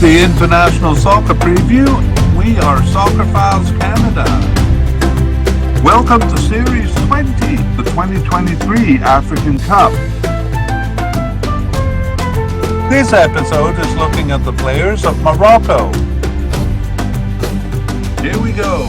the International Soccer Preview. We are Soccer Files Canada. Welcome to Series 20, the 2023 African Cup. This episode is looking at the players of Morocco. Here we go.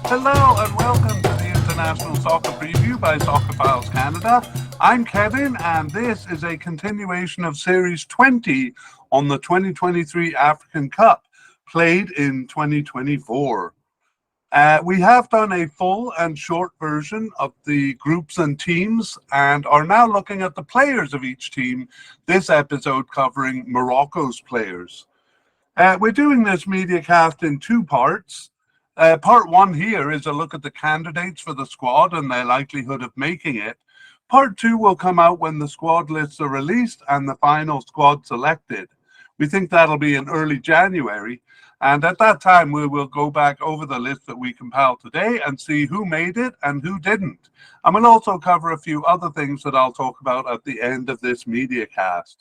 Hello and welcome to the International Soccer Preview by Soccer Files Canada. I'm Kevin, and this is a continuation of Series 20 on the 2023 African Cup, played in 2024. We have done a full and short version of the groups and teams, and are now looking at the players of each team, this episode covering Morocco's players. We're doing this mediacast in two parts. Part one here is a look at the candidates for the squad and their likelihood of making it. Part two will come out when the squad lists are released and the final squad selected. We think that'll be in early January, and at that time we will go back over the list that we compiled today and see who made it and who didn't. And we'll also cover a few other things that I'll talk about at the end of this mediacast.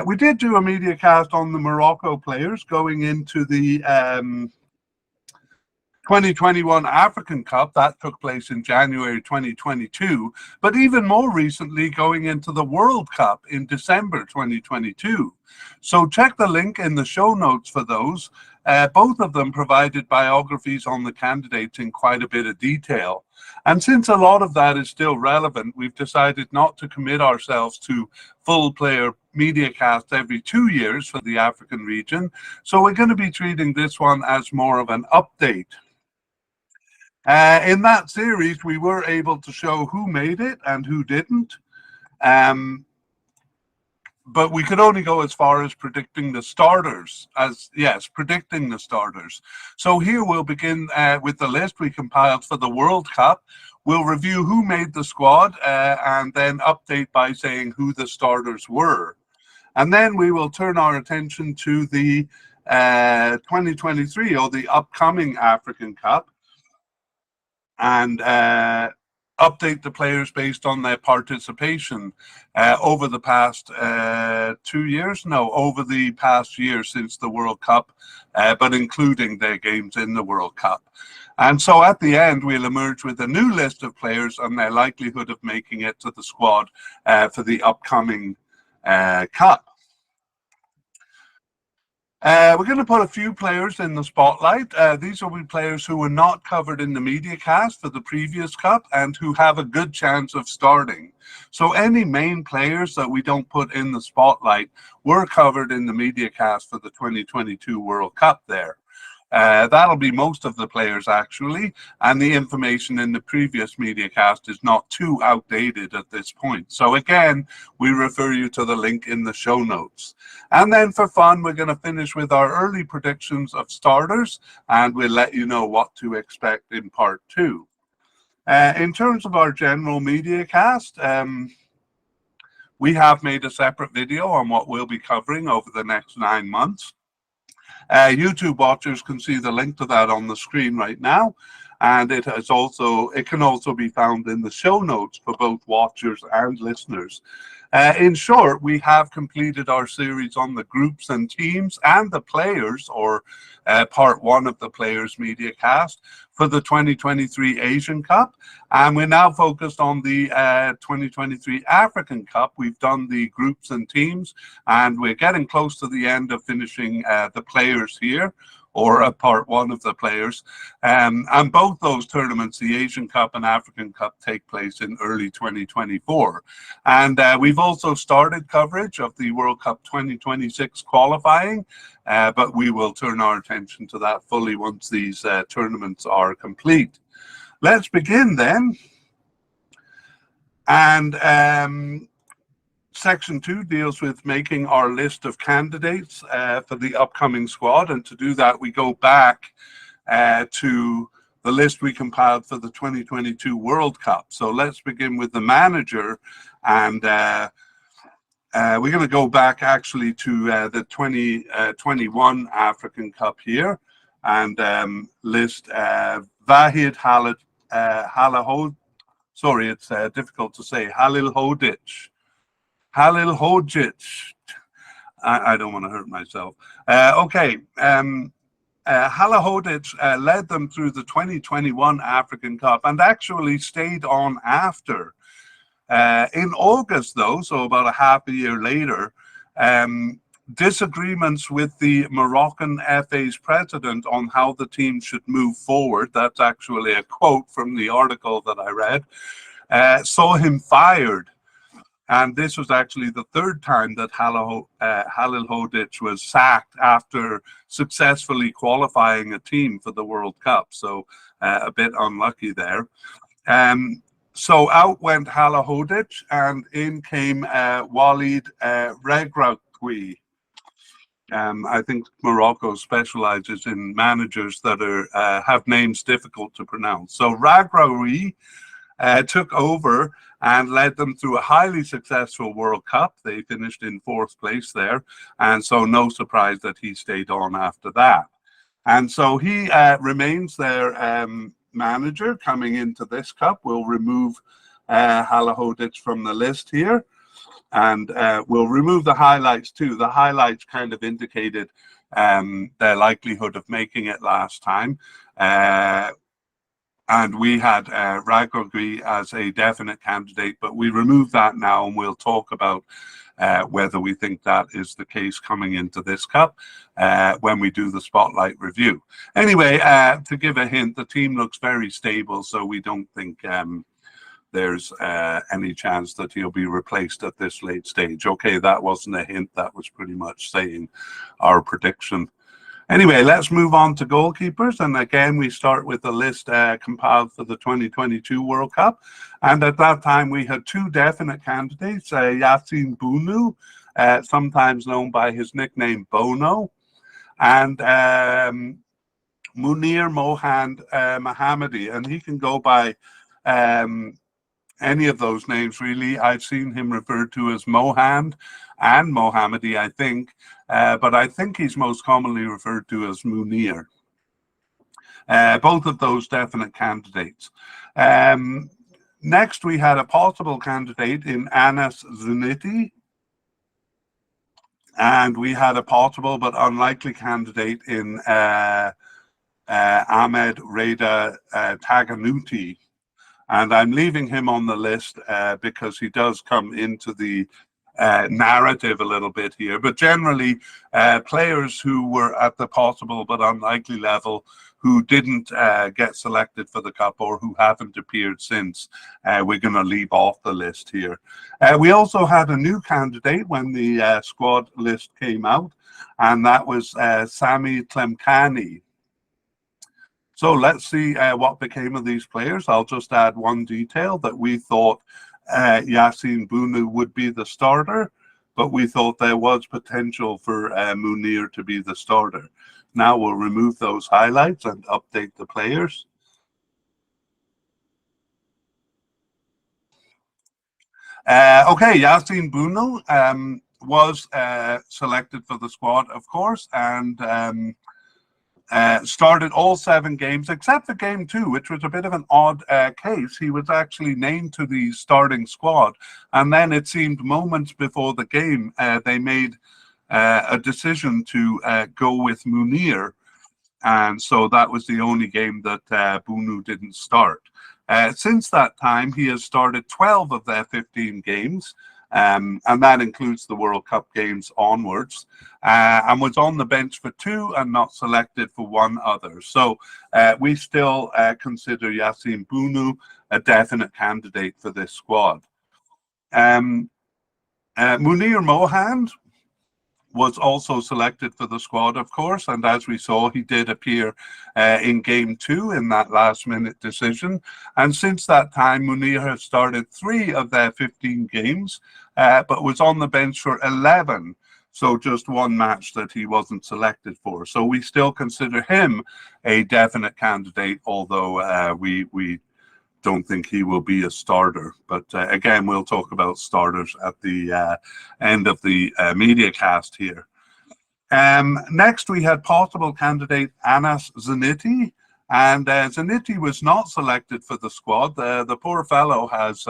We did do a mediacast on the Morocco players going into the 2021 African Cup. That took place in January 2022, but even more recently going into the World Cup in December 2022. So check the link in the show notes for those. Both of them provided biographies on the candidates in quite a bit of detail. And since a lot of that is still relevant, we've decided not to commit ourselves to full player mediacasts every 2 years for the African region. So we're going to be treating this one as more of an update. In that series, we were able to show who made it and who didn't. But we could only go as far as predicting the starters, predicting the starters. So here we'll begin with the list we compiled for the World Cup. We'll review who made the squad and then update by saying who the starters were. And then we will turn our attention to the 2023 or the upcoming African Cup, and update the players based on their participation over the past 2 years. No, over the past year since the World Cup, but including their games in the World Cup. And so at the end, we'll emerge with a new list of players and their likelihood of making it to the squad for the upcoming Cup. We're going to put a few players in the spotlight. These will be players who were not covered in the mediacast for the previous Cup and who have a good chance of starting. So any main players that we don't put in the spotlight were covered in the mediacast for the 2022 World Cup there. That'll be most of the players actually, and the information in the previous mediacast is not too outdated at this point. So again, we refer you to the link in the show notes. And then for fun, we're going to finish with our early predictions of starters, and we'll let you know what to expect in part two. In terms of our general mediacast, we have made a separate video on what we'll be covering over the next 9 months. YouTube watchers can see the link to that on the screen right now, and it can also be found in the show notes for both watchers and listeners. In short, we have completed our series on the groups and teams and the players, or part one of the players mediacast for the 2023 Asian Cup, and we're now focused on the 2023 African Cup. We've done the groups and teams, and we're getting close to the end of finishing the players here, or part one of the players. And both those tournaments, the Asian Cup and African Cup, take place in early 2024. And we've also started coverage of the World Cup 2026 qualifying, but we will turn our attention to that fully once these tournaments are complete. Let's begin then. And Section 2 deals with making our list of candidates for the upcoming squad, and to do that we go back to the list we compiled for the 2022 World Cup. So let's begin with the manager, and we're going to go back actually to the 2021 African Cup here, and list Vahid Halilhodžić. Sorry, it's difficult to say. Halilhodžić. I don't want to hurt myself. Okay. Halahodic led them through the 2021 African Cup and actually stayed on after. In August, though, so about a half a year later, disagreements with the Moroccan FA's president on how the team should move forward, that's actually a quote from the article that I read, saw him fired. And this was actually the third time that Halilhodžić was sacked after successfully qualifying a team for the World Cup. So a bit unlucky there. So out went Halilhodžić and in came Walid Regragui. I think Morocco specializes in managers that have names difficult to pronounce. So Regragui took over and led them through a highly successful World Cup. They finished in 4th place there, and so no surprise that he stayed on after that. And so he remains their manager coming into this cup. We'll remove Halilhodžić from the list here, and we'll remove the highlights too. The highlights kind of indicated their likelihood of making it last time. And we had Regragui as a definite candidate, but we removed that now, and we'll talk about whether we think that is the case coming into this cup when we do the spotlight review. Anyway, to give a hint, the team looks very stable, so we don't think there's any chance that he'll be replaced at this late stage. Okay, that wasn't a hint. That was pretty much saying our prediction. Anyway, let's move on to goalkeepers. And again, we start with the list compiled for the 2022 World Cup. And at that time, we had 2 definite candidates, Yassine Bounou, sometimes known by his nickname Bono, and Munir Mohand Mohammadi. And he can go by any of those names, really. I've seen him referred to as Mohand and Mohammadi, I think, but I think he's most commonly referred to as Munir. Both of those definite candidates. Next, we had a possible candidate in Anas Zuniti, and we had a possible but unlikely candidate in Ahmed Reda Taganuti. And I'm leaving him on the list because he does come into the narrative a little bit here. But generally, players who were at the possible but unlikely level who didn't get selected for the Cup or who haven't appeared since, we're going to leave off the list here. We also had a new candidate when the squad list came out, and that was Sami Tlemcani. So let's see what became of these players. I'll just add one detail that we thought Yassine Bounou would be the starter, but we thought there was potential for Munir to be the starter. Now we'll remove those highlights and update the players. Okay, Yassine Bounou was selected for the squad, of course, and started all 7 games except for game 2, which was a bit of an odd case. He was actually named to the starting squad, and then it seemed moments before the game they made a decision to go with Munir, and so that was the only game that Bounou didn't start. Since that time, he has started 12 of their 15 games, and that includes the World Cup games onwards, and was on the bench for 2 and not selected for 1 other. So we still consider Yassine Bounou a definite candidate for this squad. Munir Mohand was also selected for the squad, of course, and as we saw, he did appear in game 2 in that last-minute decision. And since that time, Munir has started 3 of their 15 games, but was on the bench for 11, so just 1 match that he wasn't selected for. So we still consider him a definite candidate, although we don't think he will be a starter. But again, we'll talk about starters at the end of the media cast here. Next, we had possible candidate Anas Zuniti, and Zuniti was not selected for the squad. The poor fellow has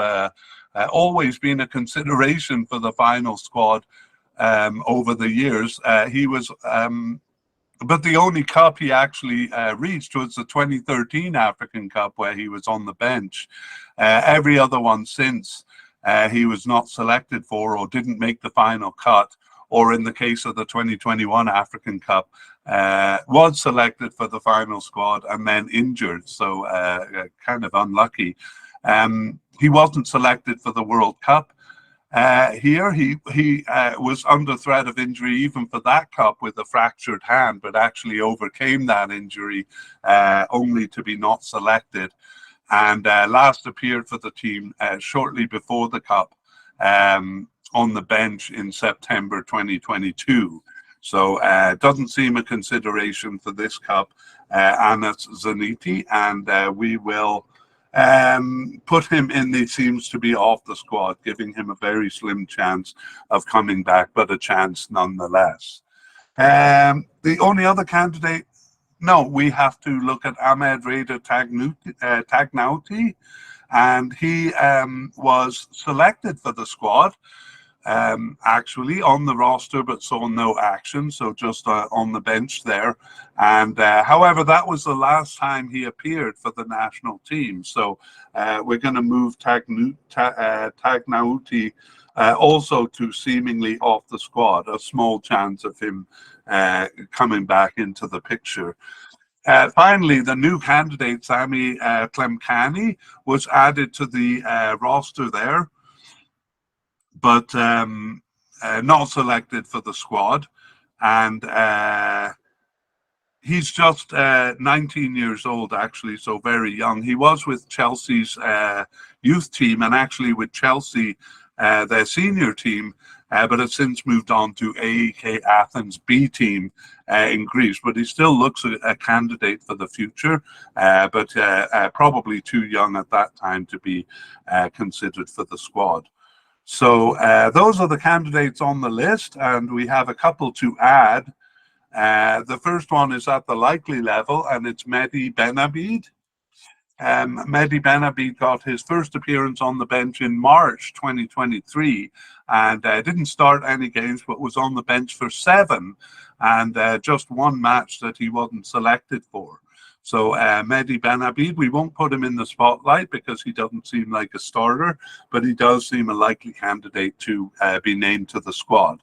always been a consideration for the final squad over the years. He was, but the only cup he actually reached was the 2013 African Cup, where he was on the bench. Every other one since, he was not selected for or didn't make the final cut, or in the case of the 2021 African Cup, was selected for the final squad and then injured, so kind of unlucky. He wasn't selected for the World Cup. Here, he was under threat of injury even for that cup with a fractured hand, but actually overcame that injury only to be not selected. And last appeared for the team shortly before the cup on the bench in September 2022. So it doesn't seem a consideration for this cup, Anas Zaniti, and we will put him in. He seems to be off the squad, giving him a very slim chance of coming back, but a chance nonetheless. The only other candidate, no, we have to look at Ahmed Reda Tagnouti, and he was selected for the squad, actually on the roster, but saw no action, so just on the bench there. And however, that was the last time he appeared for the national team. So we're going to move Tagnouti also to seemingly off the squad, a small chance of him coming back into the picture. Finally, the new candidate, Sami Tlemcani, was added to the roster there, but not selected for the squad. And he's just 19 years old, actually, so very young. He was with Chelsea's youth team, and actually with Chelsea, their senior team, but has since moved on to AEK Athens B team in Greece. But he still looks a candidate for the future, but probably too young at that time to be considered for the squad. So those are the candidates on the list, and we have a couple to add. The first one is at the likely level, and it's Mehdi Benabid. Mehdi Benabid got his first appearance on the bench in March 2023, and didn't start any games, but was on the bench for 7, and just one match that he wasn't selected for. So Mehdi Benabid, we won't put him in the spotlight because he doesn't seem like a starter, but he does seem a likely candidate to be named to the squad.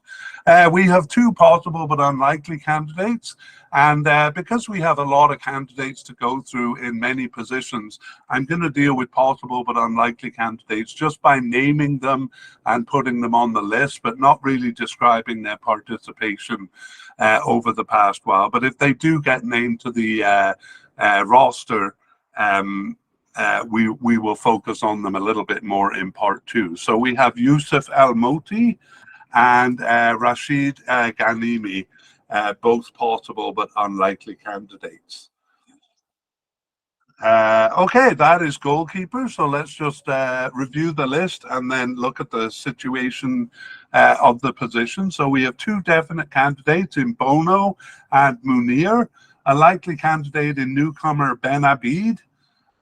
We have 2 possible but unlikely candidates, and because we have a lot of candidates to go through in many positions, I'm going to deal with possible but unlikely candidates just by naming them and putting them on the list, but not really describing their participation over the past while. But if they do get named to the roster, we will focus on them a little bit more in part 2. So we have Yusuf El Moti and Rashid Ghanimi, both possible but unlikely candidates. Okay, that is goalkeeper. So let's just review the list and then look at the situation of the position. So we have 2 definite candidates in Bono and Munir, a likely candidate in newcomer Benabid,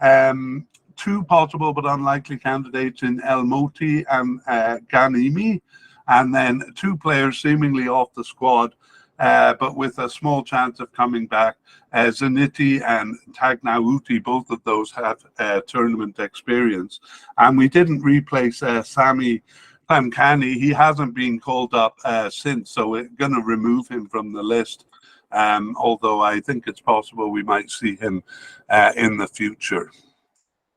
2 possible but unlikely candidates in El Moti and Ghanimi, and then 2 players seemingly off the squad, but with a small chance of coming back. Zaniti and Tagnouti, both of those have tournament experience. And we didn't replace Sami Tlemcani. He hasn't been called up since, so we're going to remove him from the list. Although I think it's possible we might see him in the future.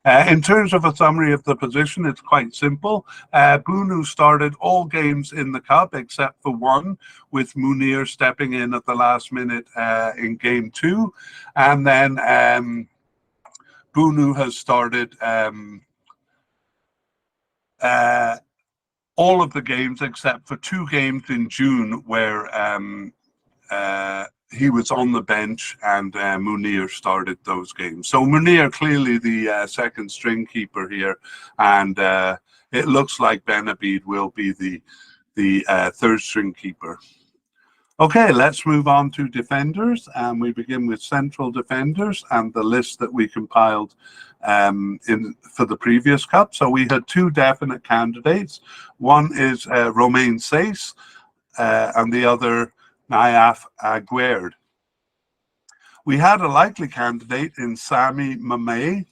In terms of a summary of the position, it's quite simple. Bunu started all games in the cup except for 1, with Munir stepping in at the last minute in game 2. And then Bunu has started all of the games except for 2 games in June where he was on the bench and Munir started those games. So Munir clearly the second string keeper here, and it looks like Benabid will be the third string keeper. Okay, let's move on to defenders, and we begin with central defenders and the list that we compiled for the previous cup. So we had 2 definite candidates. One is Romain Saiss, and the other Nayef Aguerd. We had a likely candidate in Sami Mameh,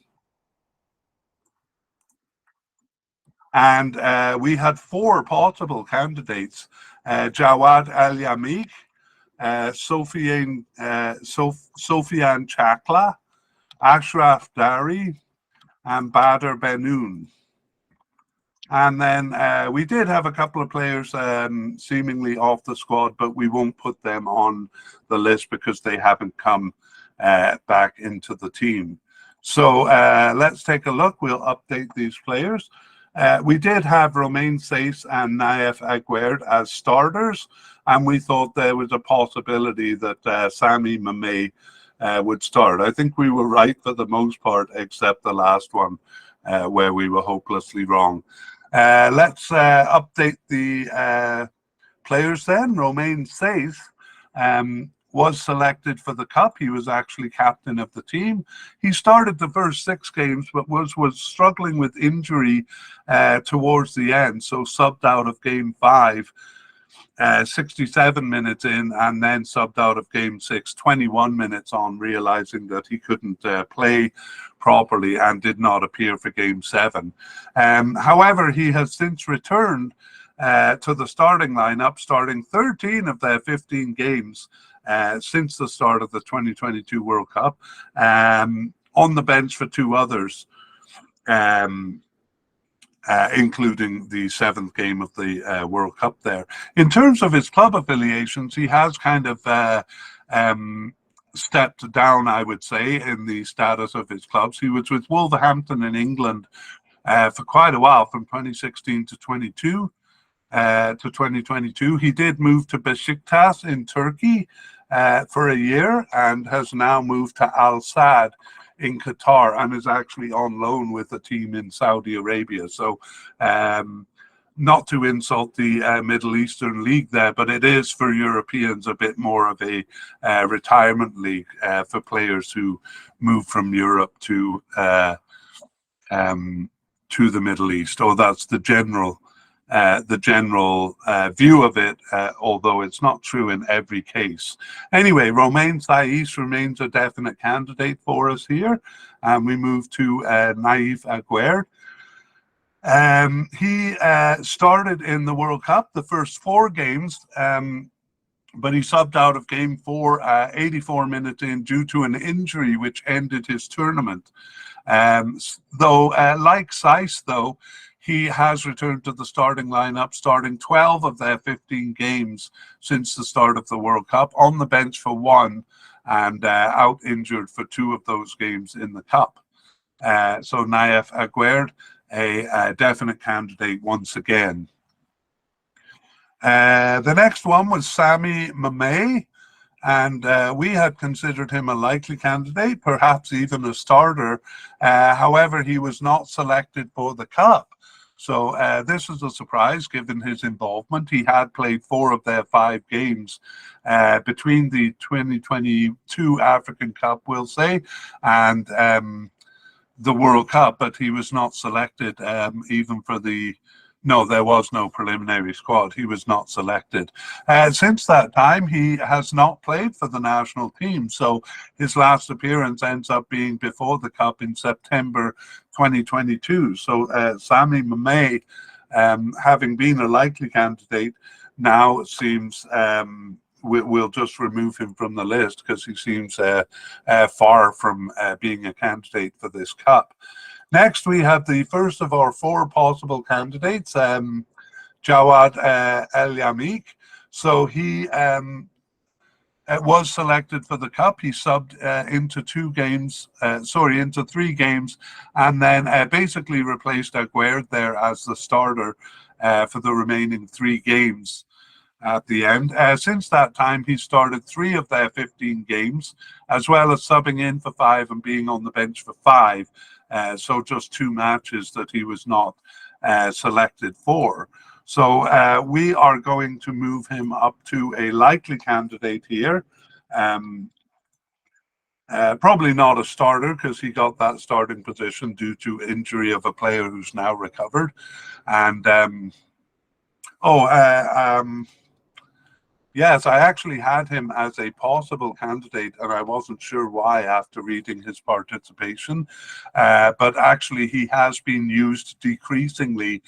and we had 4 possible candidates: Jawad Al Yamik, Sofiane Chakla, Ashraf Dari, and Badr Benoun. And then we did have a couple of players seemingly off the squad, but we won't put them on the list because they haven't come back into the team. So let's take a look. We'll update these players. We did have Romain Saiss and Nayef Aguerd as starters, and we thought there was a possibility that Sami Mameh would start. I think we were right for the most part, except the last one where we were hopelessly wrong. Let's update the players then. Romain Saiss was selected for the Cup. He was actually captain of the team. He started the first 6 games, but was struggling with injury towards the end, so subbed out of game 5, 67 minutes in, and then subbed out of game 6, 21 minutes on, realizing that he couldn't play properly and did not appear for game 7. However, he has since returned to the starting lineup, starting 13 of their 15 games since the start of the 2022 World Cup, on the bench for 2 others, including the 7th game of the World Cup there. In terms of his club affiliations, he has kind of stepped down, I would say, in the status of his clubs. He was with Wolverhampton in England for quite a while, from 2016 to 2022. He did move to Besiktas in Turkey for a year, and has now moved to Al Sadd in Qatar, and is actually on loan with a team in Saudi Arabia. So not to insult the Middle Eastern League there, but it is for Europeans a bit more of a retirement league for players who move from Europe to the Middle East. Or that's the general view of it, although it's not true in every case. Anyway, Romain Saiss remains a definite candidate for us here, and we move to Nayef Aguerd. He started in the World Cup the first 4 games, but he subbed out of game 4, 84 minutes in, due to an injury which ended his tournament. Though, like Saiss, though, he has returned to the starting lineup, starting 12 of their 15 games since the start of the World Cup, on the bench for 1, and out injured for 2 of those games in the Cup. So Nayef Aguerd, a definite candidate once again. The next one was Sami Mameh, and we had considered him a likely candidate, perhaps even a starter. However, he was not selected for the Cup. So this is a surprise given his involvement. He had played 4 of their 5 games between the 2022 African Cup, we'll say, and the World Cup, but he was not selected even for the... No, there was no preliminary squad. He was not selected. Since that time, he has not played for the national team. So his last appearance ends up being before the Cup in September 2022. So Sami Mameh, having been a likely candidate, now seems we'll just remove him from the list because he seems far from being a candidate for this Cup. Next, we have the first of our 4 possible candidates, Jawad El Yamik. So he was selected for the Cup. He subbed into 3 games, and then basically replaced Aguerd there as the starter for the remaining 3 games at the end. Since that time, he started 3 of their 15 games, as well as subbing in for 5 and being on the bench for 5. So just 2 matches that he was not selected for. So we are going to move him up to a likely candidate here. Probably not a starter, because he got that starting position due to injury of a player who's now recovered. And Yes, I actually had him as a possible candidate, and I wasn't sure why after reading his participation. But actually, he has been used decreasingly,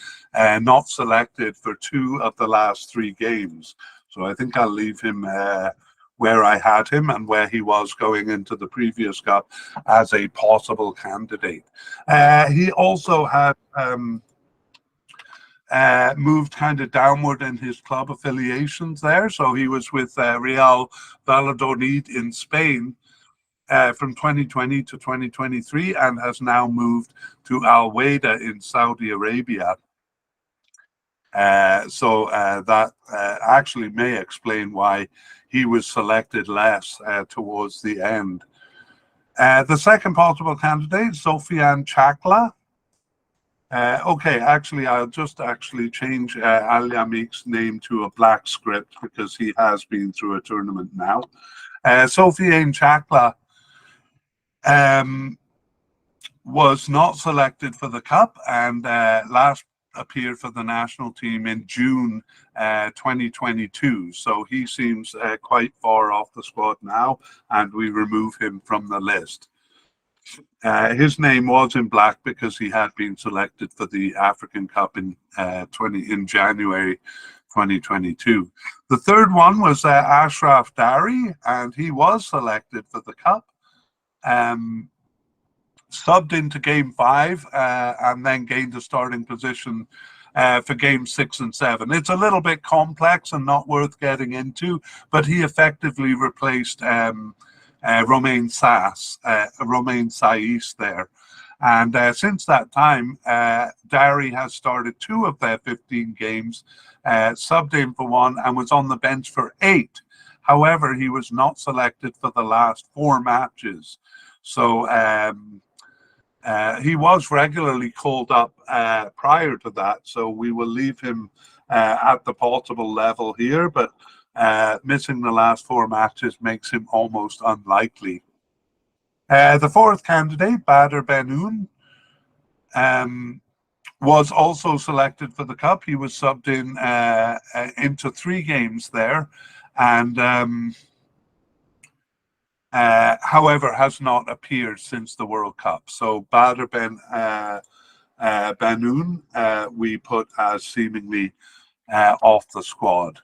not selected for 2 of the last 3 games. So I think I'll leave him where I had him and where he was going into the previous cup as a possible candidate. He also had moved kind of downward in his club affiliations there. So he was with Real Valladolid in Spain from 2020 to 2023 and has now moved to Al Wada in Saudi Arabia. That actually may explain why he was selected less towards the end. The second possible candidate, Sofiane Chakla. Okay, actually, I'll just change Al Yamik's name to a black script because he has been through a tournament now. Sofiane Chakla was not selected for the cup and last appeared for the national team in June 2022. So he seems quite far off the squad now, and we remove him from the list. His name was in black because he had been selected for the African Cup in January 2022. The third one was Ashraf Dari, and he was selected for the cup. Subbed into game 5 and then gained a starting position for game 6 and 7. It's a little bit complex and not worth getting into, but he effectively replaced Romain Saiss there. And since that time, Dari has started 2 of their 15 games, subbed in for 1 and was on the bench for 8. However, he was not selected for the last 4 matches. So he was regularly called up prior to that. So we will leave him at the possible level here, but missing the last 4 matches makes him almost unlikely. The fourth candidate, Badr Benoun, was also selected for the cup. He was subbed in into 3 games there, and however has not appeared since the World Cup. So Badr Benoun we put as seemingly off the squad.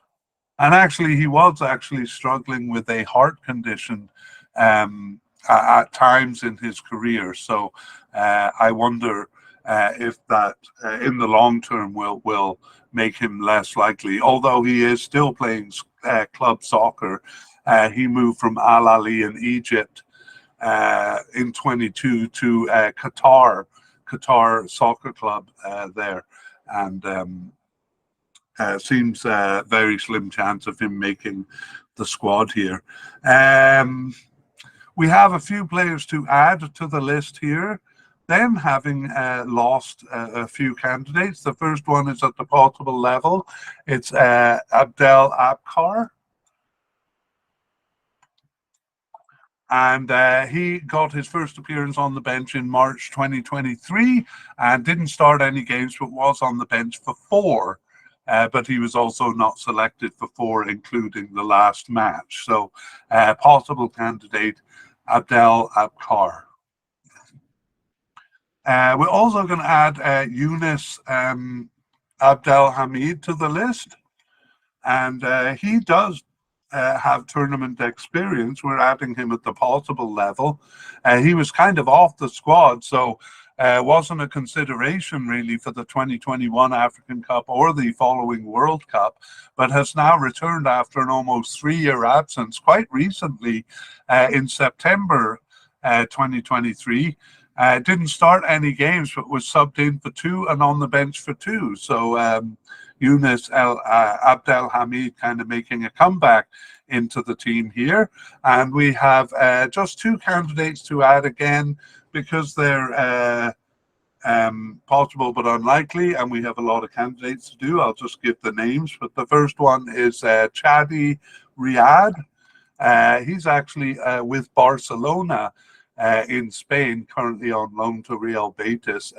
And actually, he was actually struggling with a heart condition at times in his career. So I wonder if that in the long term will make him less likely. Although he is still playing club soccer, he moved from Al Ahly in Egypt in 22 to Qatar Soccer Club there, and seems very slim chance of him making the squad here. We have a few players to add to the list here. Then, having lost a few candidates, the first one is at the possible level. It's Abdel Abkar. And he got his first appearance on the bench in March 2023 and didn't start any games, but was on the bench for 4. But he was also not selected for 4, including the last match. So possible candidate, Abdel Abkar. We're also going to add Yunus Abdel Hamid to the list. And he does have tournament experience. We're adding him at the possible level. He was kind of off the squad, so wasn't a consideration really for the 2021 African Cup or the following World Cup, but has now returned after an almost 3-year absence quite recently in September 2023. Didn't start any games, but was subbed in for 2 and on the bench for 2. So Yunus Abdel Hamid kind of making a comeback into the team here. And we have just 2 candidates to add again because they're possible but unlikely, and we have a lot of candidates to do. I'll just give the names, but the first one is Chadi Riyad. He's actually with Barcelona. in Spain, currently on loan to Real Betis.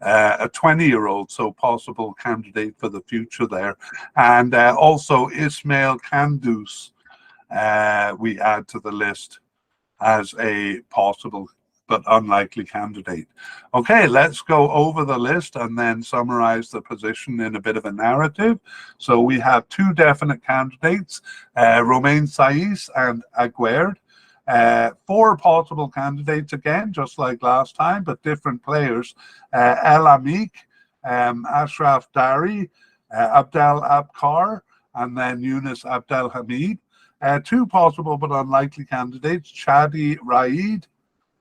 A 20-year-old, so possible candidate for the future there. And also Ismail Kandus, we add to the list as a possible but unlikely candidate. Okay, let's go over the list and then summarize the position in a bit of a narrative. So we have two definite candidates, Romain Saiss and Aguerd. Four possible candidates again, just like last time, but different players. El Amik, Ashraf Dari, Abdel Abkar, and then Yunus Abdel Hamid. Two possible but unlikely candidates, Chadi Raid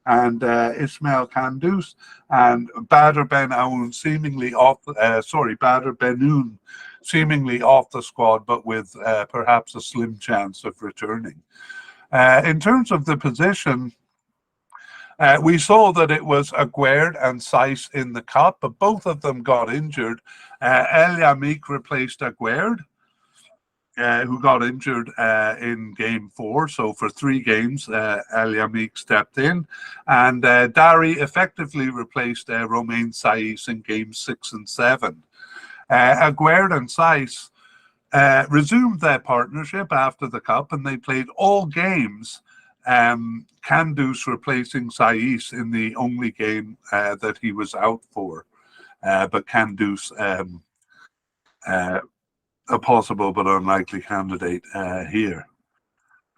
and Ismail Kandus, and Badr Ben Aoun seemingly off. Badr Benoun seemingly off the squad, but with perhaps a slim chance of returning. In terms of the position, we saw that it was Aguerd and Saiss in the cup, but both of them got injured. El Yamik replaced Aguerd, who got injured in game 4. So for 3 games, El Yamik stepped in, and Dari effectively replaced Romain Saiss in games 6 and 7. Aguerd and Saiss resumed their partnership after the cup, and they played all games. Kandus replacing Saiss in the only game that he was out for, but Kandus a possible but unlikely candidate here.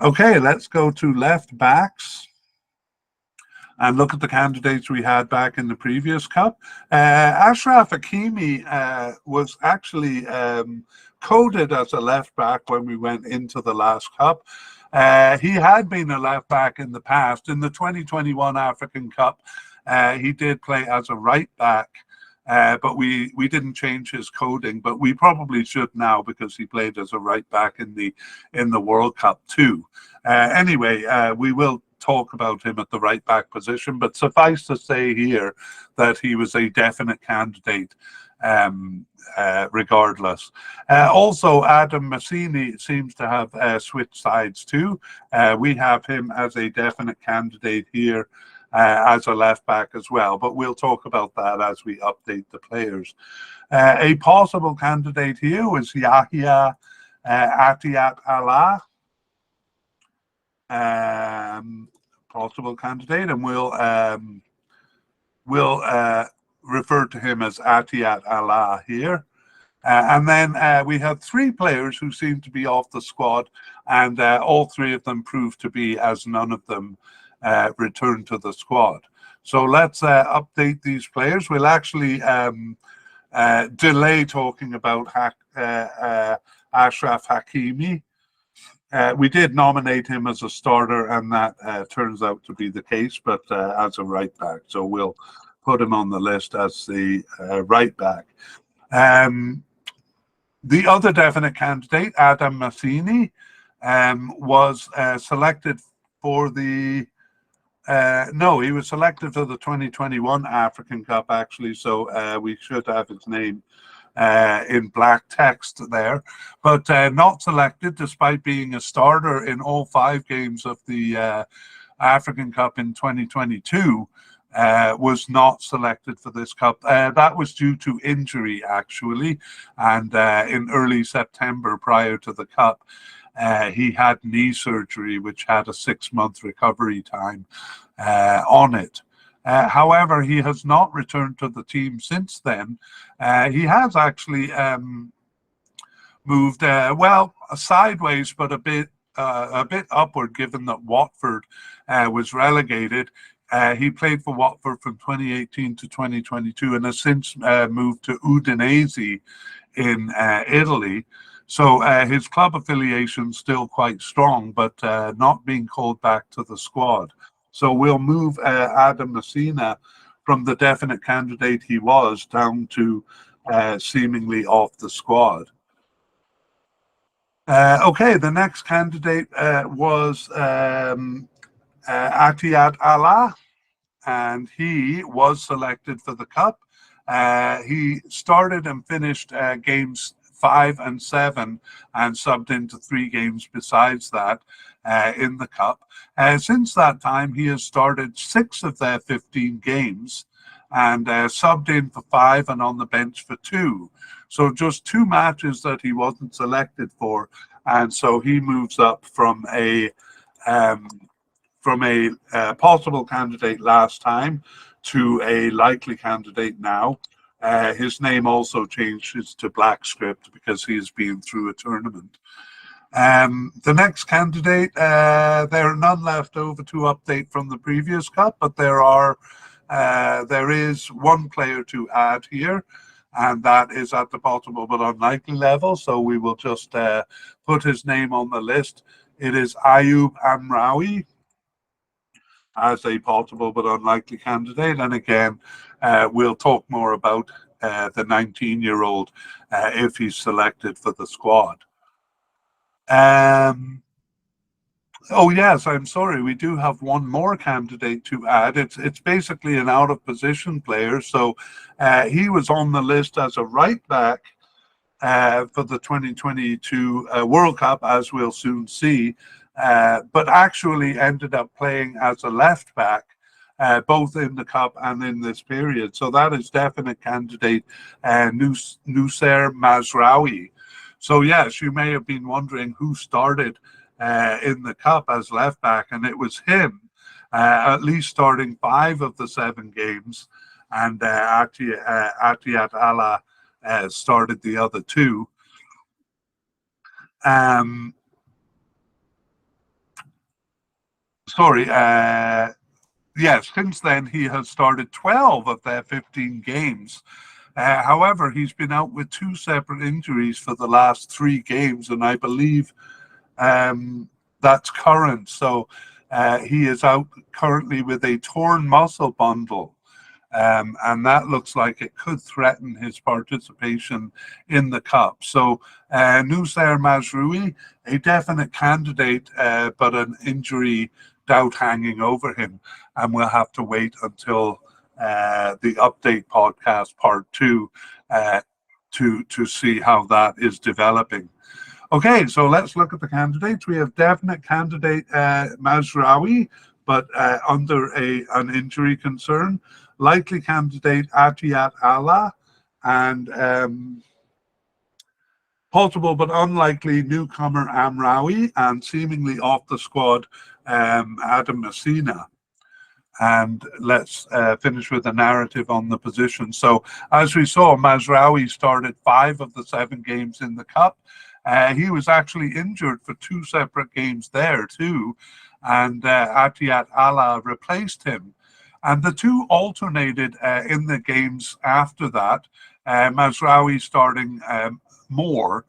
Okay, let's go to left backs and look at the candidates we had back in the previous cup. Ashraf Hakimi was actually coded as a left back when we went into the last cup. He had been a left back in the past. In the 2021 African Cup, he did play as a right back, but we didn't change his coding, but we probably should now because he played as a right back in the World Cup too. Anyway, we will talk about him at the right back position, but suffice to say here that he was a definite candidate regardless. Also, Adam Massini seems to have switched sides too. We have him as a definite candidate here as a left back as well, but we'll talk about that as we update the players. A possible candidate here was Yahya Atiyat Allah. Possible candidate, and we'll refer to him as Atiyat Allah here. And then we had 3 players who seemed to be off the squad, and all 3 of them proved to be, as none of them returned to the squad. So let's update these players. We'll actually delay talking about Ashraf Hakimi. We did nominate him as a starter, and that turns out to be the case, but as a right back. So we'll put him on the list as the right back. The other definite candidate, Adam Massini, was selected for the he was selected for the 2021 African Cup, actually, so we should have his name in black text there, but not selected despite being a starter in all 5 games of the African Cup in 2022. Was not selected for this cup. That was due to injury, actually, and in early September prior to the cup, he had knee surgery, which had a 6-month recovery time on it. However, he has not returned to the team since then. He has actually moved, sideways, but a bit upward, given that Watford was relegated. He played for Watford from 2018 to 2022 and has since moved to Udinese in Italy. So his club affiliation is still quite strong, but not being called back to the squad. So we'll move Adam Messina from the definite candidate he was down to seemingly off the squad. Okay, the next candidate was Atiyat Allah, and he was selected for the cup. He started and finished games 5 and 7 and subbed into 3 games besides that. in the Cup. Since that time, he has started 6 of their 15 games and subbed in for 5 and on the bench for 2. So just 2 matches that he wasn't selected for, and so he moves up from a possible candidate last time to a likely candidate now. His name also changes to Black Script because he has been through a tournament. The next candidate, there are none left over to update from the previous Cup, but there is one player to add here, and that is at the possible but unlikely level. So we will just put his name on the list. It is Ayub Amraoui as a possible but unlikely candidate. And again, we'll talk more about the 19-year-old if he's selected for the squad. Oh yes, I'm sorry. We do have one more candidate to add. It's basically an out of position player. So he was on the list as a right back for the 2022 World Cup, as we'll soon see, but actually ended up playing as a left back, both in the Cup and in this period. So that is definite candidate Nusser Mazraoui. So yes, you may have been wondering who started in the Cup as left back, and it was him, at least starting 5 of the 7 games, and Atiyat Allah started the other 2. Yes, since then he has started 12 of their 15 games. However, he's been out with 2 separate injuries for the last 3 games, and I believe that's current. So he is out currently with a torn muscle bundle, and that looks like it could threaten his participation in the Cup. So Nusser Mazraoui, a definite candidate, but an injury doubt hanging over him, and we'll have to wait until the update podcast part 2 to see how that is developing. Okay, so let's look at the candidates. We have definite candidate Mazraoui, but under an injury concern. Likely candidate Atiyat Allah, and possible but unlikely newcomer Amraoui, and seemingly off the squad Adam Messina. And let's finish with a narrative on the position. So as we saw, Mazraoui started 5 of the 7 games in the Cup. He was actually injured for 2 separate games there too, and Atiyat Allah replaced him. And the 2 alternated in the games after that, Mazraoui starting more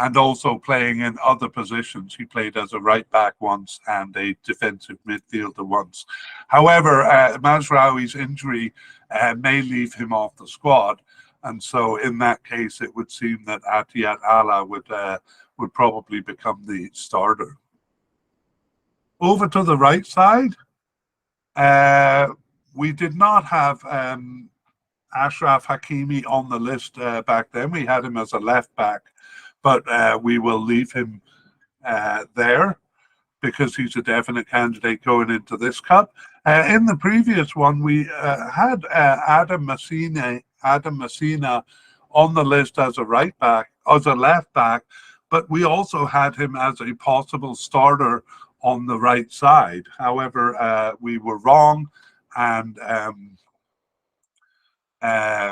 and also playing in other positions. He played as a right back once and a defensive midfielder once. However, Mazraoui's injury may leave him off the squad. And so in that case, it would seem that Atiyat Allah would probably become the starter. Over to the right side, we did not have Ashraf Hakimi on the list back then. We had him as a left back, but we will leave him there because he's a definite candidate going into this Cup. In the previous one, we had Adam Messina on the list as a right back, as a left back, but we also had him as a possible starter on the right side. However, we were wrong, and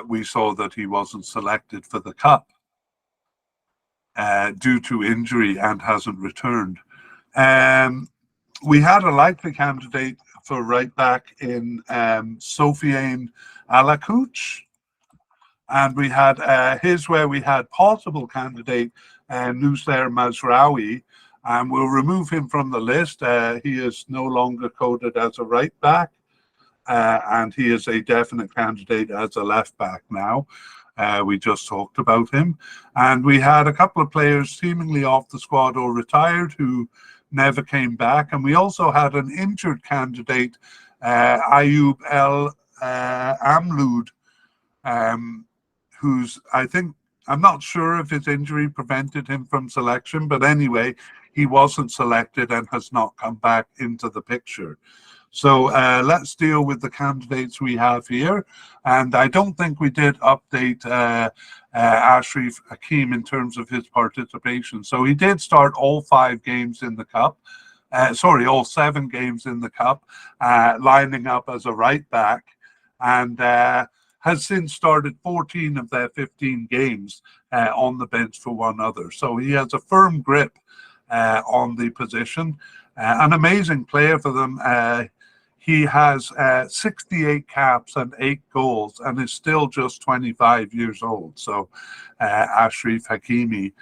we saw that he wasn't selected for the Cup due to injury and hasn't returned. We had a likely candidate for right back in Sofiane Alakouch, and we had where we had possible candidate Nusser Mazraoui, and we'll remove him from the list. He is no longer coded as a right back, and he is a definite candidate as a left back now. We just talked about him. And we had a couple of players seemingly off the squad or retired who never came back. And we also had an injured candidate, Ayub El Amloud, who's, I'm not sure if his injury prevented him from selection, but anyway, he wasn't selected and has not come back into the picture. So let's deal with the candidates we have here. And I don't think we did update Ashraf Hakim in terms of his participation. So he did start all 5 games in the Cup. All 7 games in the Cup, lining up as a right back, and has since started 14 of their 15 games on the bench for one other. So he has a firm grip on the position. An amazing player for them. He has 68 caps and 8 goals and is still just 25 years old. So Ashraf Hakimi,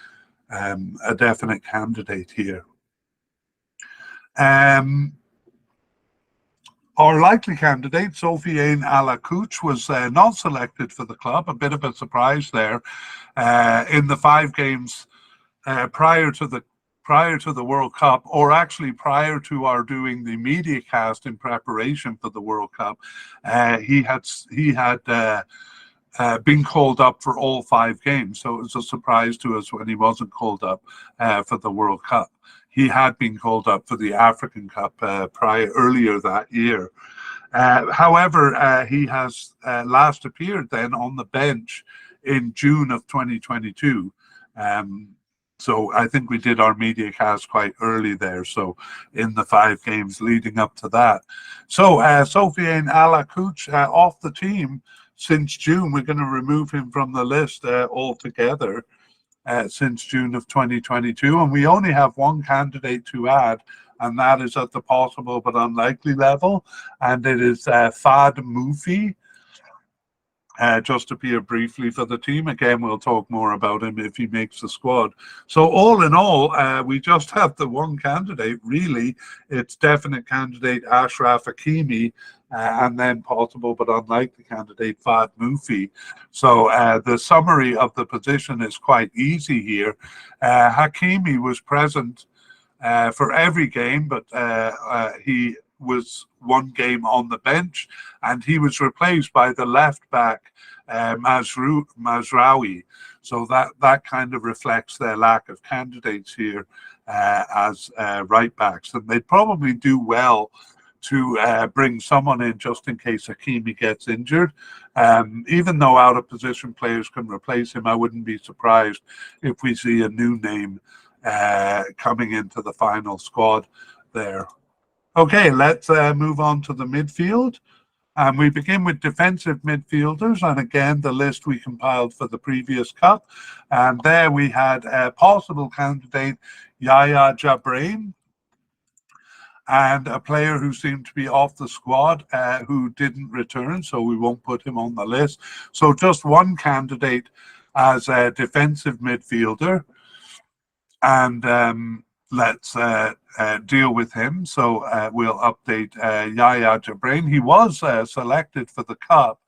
a definite candidate here. Our likely candidate, Sofiane Alakouch, was not selected for the club. A bit of a surprise there. In the 5 games prior to the World Cup, or actually prior to our doing the mediacast in preparation for the World Cup, he had been called up for all 5 games. So it was a surprise to us when he wasn't called up for the World Cup. He had been called up for the African Cup earlier that year. However, he has last appeared then on the bench in June of 2022. So I think we did our media cast quite early there. So in the 5 games leading up to that. So Sofiane Alakouch off the team since June. We're going to remove him from the list altogether. Since June of 2022, and we only have one candidate to add, and that is at the possible but unlikely level, and it is Fad Moufi. Just appear briefly for the team. Again, we'll talk more about him if he makes the squad. So all in all, we just have the one candidate, really. It's definite candidate Ashraf Hakimi, and then possible but unlikely candidate Fad Moufi. So the summary of the position is quite easy here. Hakimi was present for every game, but he was 1 game on the bench, and he was replaced by the left back Mazraoui. So that kind of reflects their lack of candidates here as right backs, and they'd probably do well to bring someone in just in case Hakimi gets injured. Even though out of position players can replace him, I wouldn't be surprised if we see a new name coming into the final squad there. Okay, let's move on to the midfield. And we begin with defensive midfielders. And again, the list we compiled for the previous cup. And there we had a possible candidate, Yaya Jabrain, and a player who seemed to be off the squad who didn't return. So we won't put him on the list. So just one candidate as a defensive midfielder. And let's deal with him. So we'll update Yaya Jabrain. He was selected for the Cup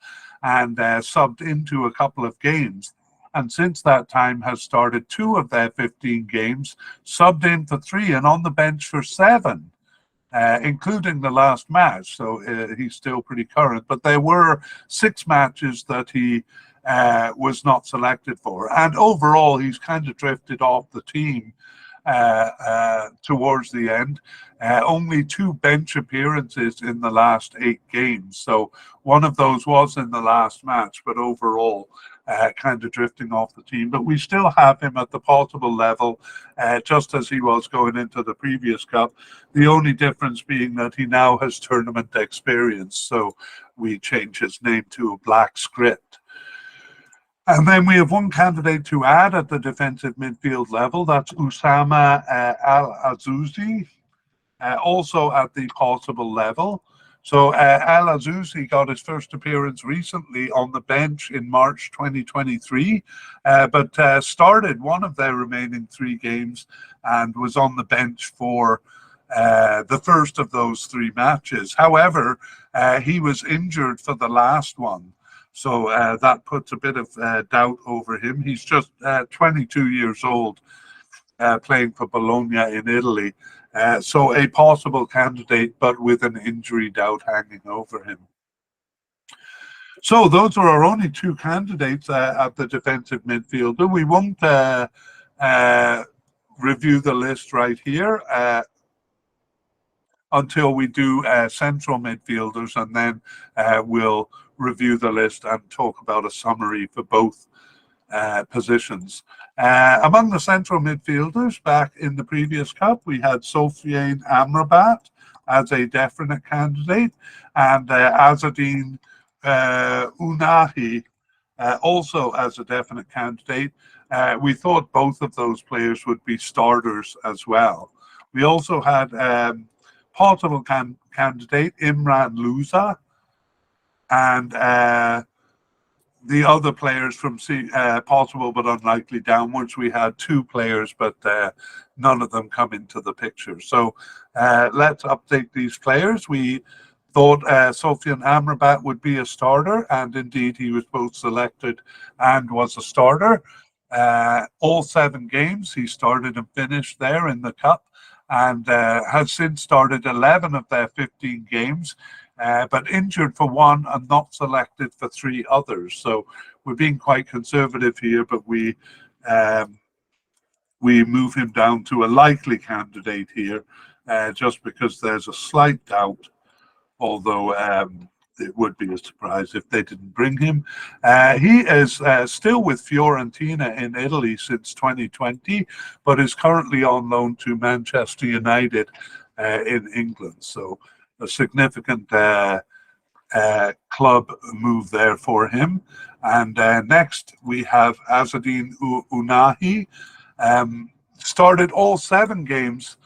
and subbed into a couple of games. And since that time has started 2 of their 15 games, subbed in for 3 and on the bench for 7, including the last match. So he's still pretty current. But there were 6 matches that he was not selected for. And overall, he's kind of drifted off the team towards the end. Only 2 bench appearances in the last 8 games. So one of those was in the last match, but overall kind of drifting off the team. But we still have him at the possible level, just as he was going into the previous cup. The only difference being that he now has tournament experience. So we change his name to a black script. And then we have one candidate to add at the defensive midfield level. That's Usama Al-Azouzi, also at the possible level. So Al-Azouzi got his first appearance recently on the bench in March 2023, but started one of their remaining 3 games and was on the bench for the first of those 3 matches. However, he was injured for the last one. So that puts a bit of doubt over him. He's just 22 years old, playing for Bologna in Italy. So a possible candidate, but with an injury doubt hanging over him. So those are our only 2 candidates at the defensive midfielder. We won't review the list right here until we do central midfielders, and then we'll review the list and talk about a summary for both positions. Among the central midfielders back in the previous cup, we had Sofiane Amrabat as a definite candidate, and Azzedine Ounahi also as a definite candidate. We thought both of those players would be starters as well. We also had possible candidate Imran Louza, and the other players from possible but unlikely downwards. We had two players, but none of them come into the picture. So let's update these players. We thought Sofiane Amrabat would be a starter, and indeed he was both selected and was a starter. All 7 games he started and finished there in the cup, and has since started 11 of their 15 games, but injured for 1 and not selected for 3 others. So we're being quite conservative here, but we move him down to a likely candidate here, just because there's a slight doubt, although it would be a surprise if they didn't bring him. He is still with Fiorentina in Italy since 2020, but is currently on loan to Manchester United in England. So a significant club move there for him. And next we have Azzedine Ounahi. Started all 7 games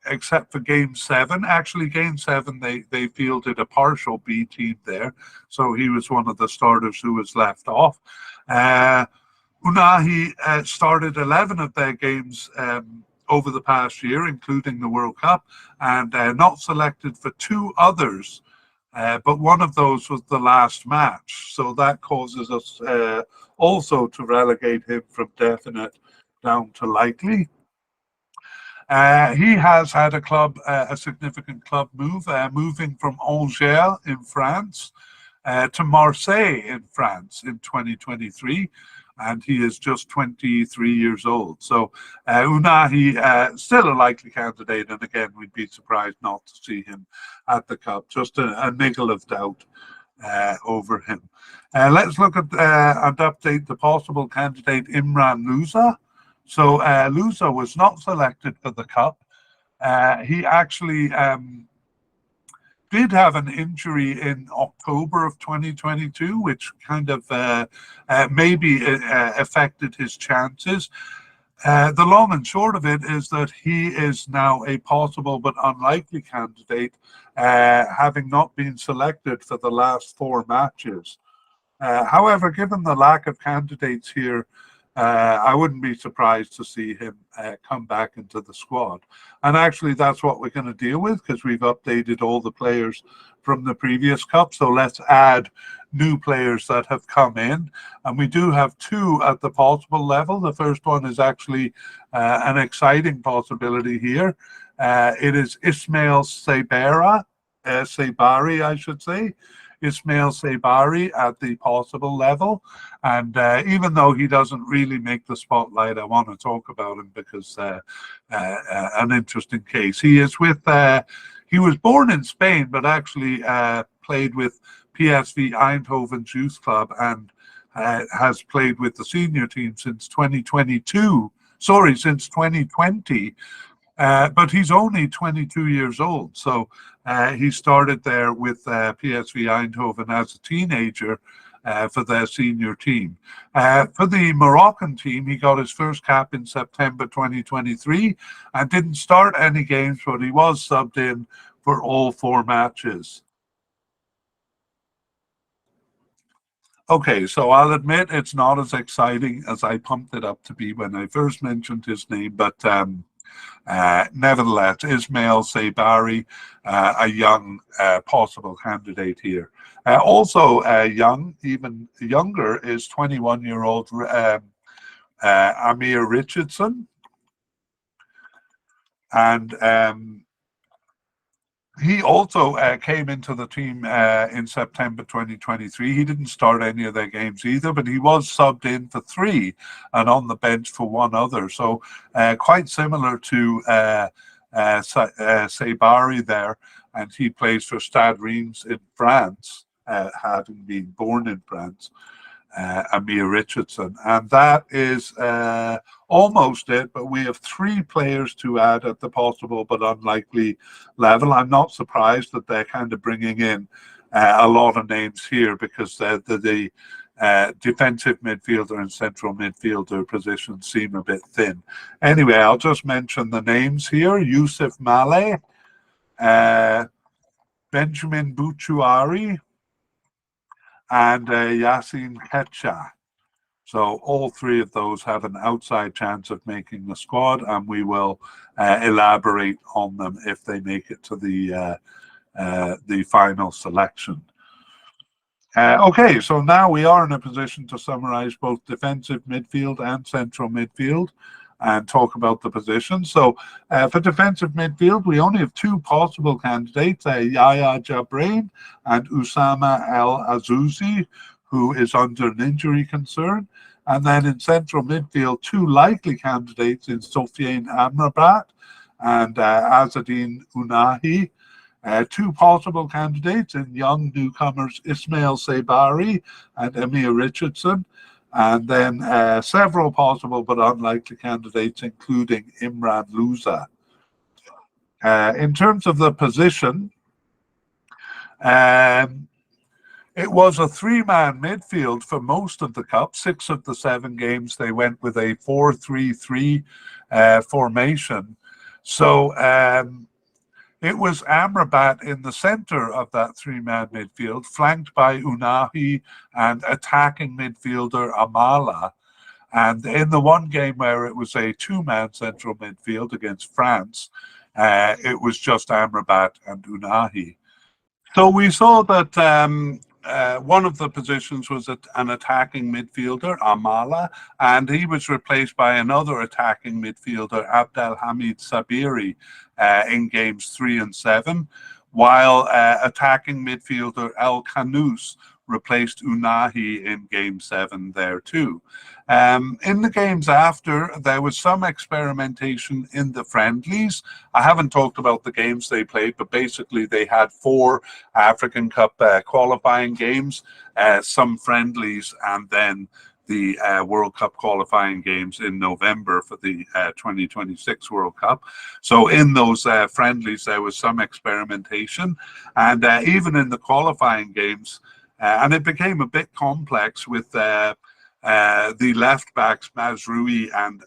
except for game 7. Actually, game 7 they fielded a partial B team there, so he was one of the starters who was left off. Ounahi started 11 of their games over the past year, including the World Cup, and not selected for 2 others, but one of those was the last match, so that causes us also to relegate him from definite down to likely. He has had a significant club move, moving from Angers in France to Marseille in France in 2023, and he is just 23 years old. So Ounahi, still a likely candidate, and again, we'd be surprised not to see him at the Cup. Just a niggle of doubt over him. Let's look at and update the possible candidate Imran Louza. So Louza was not selected for the Cup. He actually did have an injury in October of 2022, which kind of maybe affected his chances. The long and short of it is that he is now a possible but unlikely candidate, having not been selected for the last 4 matches. However, given the lack of candidates here, I wouldn't be surprised to see him come back into the squad. And actually, that's what we're going to deal with, because we've updated all the players from the previous Cup. So let's add new players that have come in. And we do have 2 at the possible level. The first one is actually an exciting possibility here. It is Ismail Sabari, I should say. Ismail Sabari at the possible level, and even though he doesn't really make the spotlight, I want to talk about him because an interesting case. He is with he was born in Spain, but actually played with PSV Eindhoven's youth club, and has played with the senior team since 2022. Sorry, since 2020. But he's only 22 years old, so he started there with PSV Eindhoven as a teenager for their senior team. For the Moroccan team, he got his first cap in September 2023 and didn't start any games, but he was subbed in for all 4 matches. Okay, so I'll admit it's not as exciting as I pumped it up to be when I first mentioned his name, but nevertheless, Ismail Sabari, a young possible candidate here. Also young, even younger, is 21-year-old Amir Richardson. And He also came into the team in September 2023. He didn't start any of their games either, but he was subbed in for 3 and on the bench for 1 other. So quite similar to Sabari there, and he plays for Stade Reims in France, having been born in France. Amir Richardson. And that is almost it, but we have 3 players to add at the possible but unlikely level. I'm not surprised that they're kind of bringing in a lot of names here, because the defensive midfielder and central midfielder positions seem a bit thin. Anyway, I'll just mention the names here. Yusuf Maleh, Benjamin Bouchouari, and Yassine Ketcha. So all 3 of those have an outside chance of making the squad, and we will elaborate on them if they make it to the final selection. Okay, so now we are in a position to summarize both defensive midfield and central midfield and talk about the positions. So for defensive midfield, we only have 2 possible candidates, Yahya Jabrain and Usama El Azouzi, who is under an injury concern. And then in central midfield, 2 likely candidates in Sofiane Amrabat and Azadine Unahi. 2 possible candidates in young newcomers Ismail Sabari and Amir Richardson. And then several possible but unlikely candidates, including Imran Louza. In terms of the position, it was a 3-man midfield for most of the Cup. 6 of the 7 games, they went with a 4-3-3 formation. So it was Amrabat in the center of that 3-man midfield, flanked by Unahi and attacking midfielder Amala. And in the one game where it was a 2-man central midfield against France, it was just Amrabat and Unahi. So we saw that one of the positions was an attacking midfielder, Amala, and he was replaced by another attacking midfielder, Abdelhamid Sabiri, in games 3 and 7, while attacking midfielder El Kanous replaced Unahi in game 7 there too. In the games after, there was some experimentation in the friendlies. I haven't talked about the games they played, but basically they had 4 African Cup qualifying games, some friendlies, and then the World Cup qualifying games in November for the 2026 World Cup. So in those friendlies, there was some experimentation. And even in the qualifying games, and it became a bit complex with the left backs, Mazrui and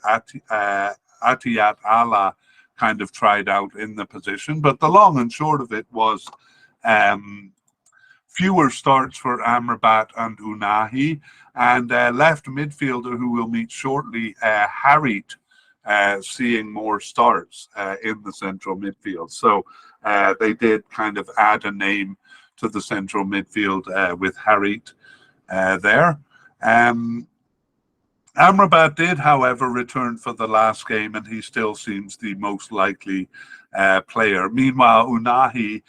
Atiyat Allah, kind of tried out in the position. But the long and short of it was fewer starts for Amrabat and Unahi, and left midfielder, who we'll meet shortly, Harit, seeing more starts in the central midfield. So they did kind of add a name to the central midfield with Harit there. Amrabat did, however, return for the last game, and he still seems the most likely player. Meanwhile, Unahi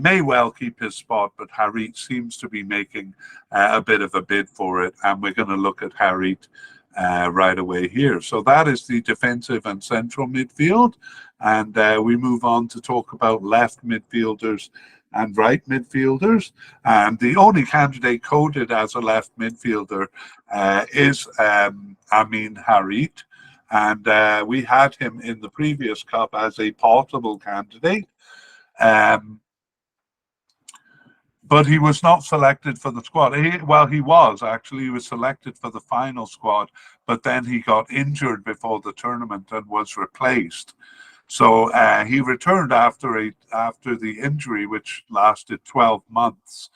may well keep his spot, but Harit seems to be making a bit of a bid for it, and we're going to look at Harit right away here. So that is the defensive and central midfield, and we move on to talk about left midfielders and right midfielders. And the only candidate coded as a left midfielder is Amin Harit, and we had him in the previous Cup as a possible candidate. But he was not selected for the squad. He was selected for the final squad, but then he got injured before the tournament and was replaced. So he returned after the injury, which lasted 12 months,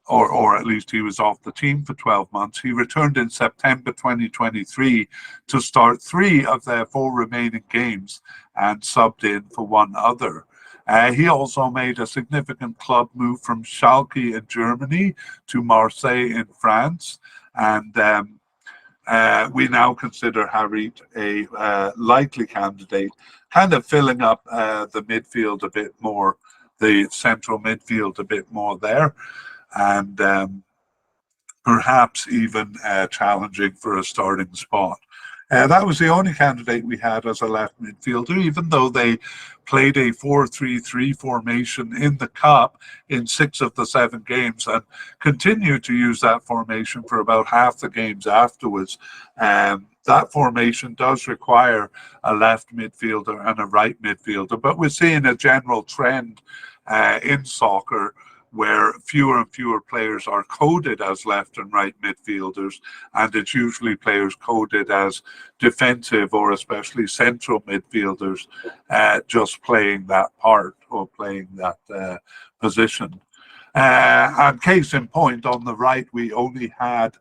or at least he was off the team for 12 months. He returned in September 2023 to start 3 of their 4 remaining games and subbed in for 1 other. He also made a significant club move from Schalke in Germany to Marseille in France, and we now consider Harit a likely candidate, kind of filling up the midfield a bit more the central midfield a bit more there, and perhaps even challenging for a starting spot. That was the only candidate we had as a left midfielder, even though they played a 4-3-3 formation in the Cup in 6 of the 7 games and continued to use that formation for about half the games afterwards. That formation does require a left midfielder and a right midfielder, but we're seeing a general trend in soccer where fewer and fewer players are coded as left and right midfielders, and it's usually players coded as defensive or especially central midfielders just playing that part or playing that position. And case in point, on the right, we only had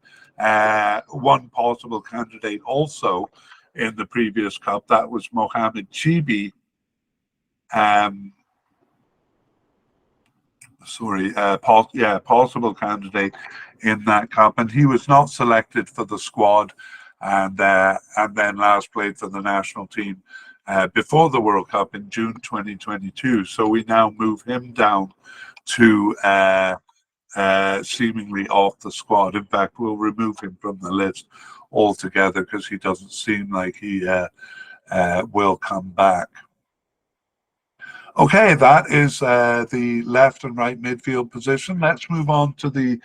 one possible candidate also in the previous Cup. That was Mohamed Chibi. Possible candidate in that Cup, and he was not selected for the squad, and then last played for the national team before the World Cup in June 2022. So we now move him down to seemingly off the squad. In fact, we'll remove him from the list altogether because he doesn't seem like he will come back. Okay, that is the left and right midfield position. Let's move on to the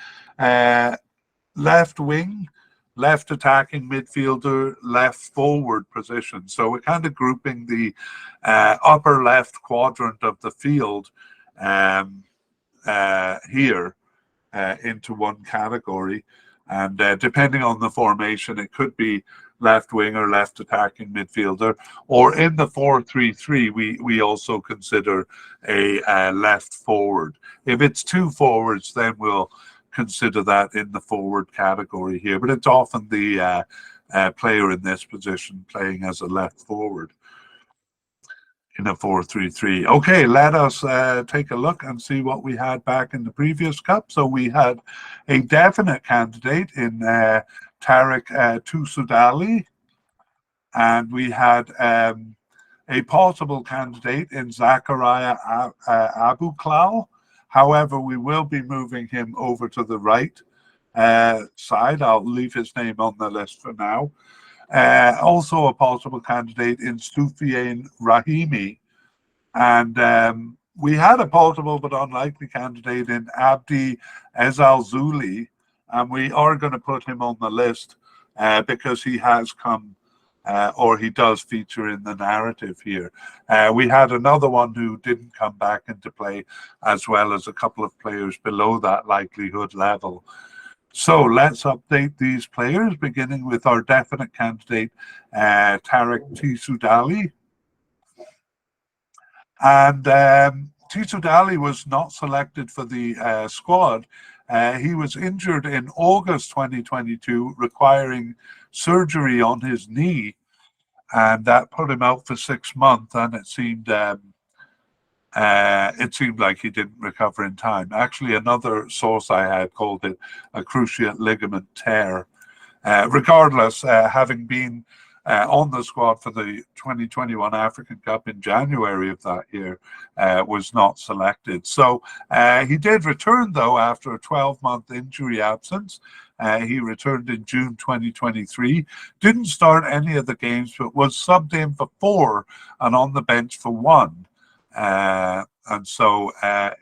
left wing, left attacking midfielder, left forward position. So we're kind of grouping the upper left quadrant of the field here into one category. And depending on the formation, it could be left wing or left attacking midfielder, or in the 4-3-3 we also consider a left forward. If it's 2 forwards, then we'll consider that in the forward category here, but it's often the player in this position playing as a left forward in a 4-3-3. Okay, let us take a look and see what we had back in the previous Cup. So we had a definite candidate in Tarek Toussoudali, and we had a possible candidate in Zakaria Abouklal. However, we will be moving him over to the right side. I'll leave his name on the list for now. Also a possible candidate in Soufiane Rahimi, and we had a possible but unlikely candidate in Abdi Ezalzouli, and we are going to put him on the list because he has come or he does feature in the narrative here. We had another one who didn't come back into play, as well as a couple of players below that likelihood level. So let's update these players, beginning with our definite candidate, Tarek Toussoudali. And Toussoudali was not selected for the squad. He was injured in August 2022, requiring surgery on his knee, and that put him out for 6 months, and it seemed like he didn't recover in time. Actually, another source I had called it a cruciate ligament tear. Regardless, having been on the squad for the 2021 African Cup in January of that year, was not selected. So he did return, though, after a 12-month injury absence. He returned in June 2023, didn't start any of the games, but was subbed in for 4 and on the bench for 1. And so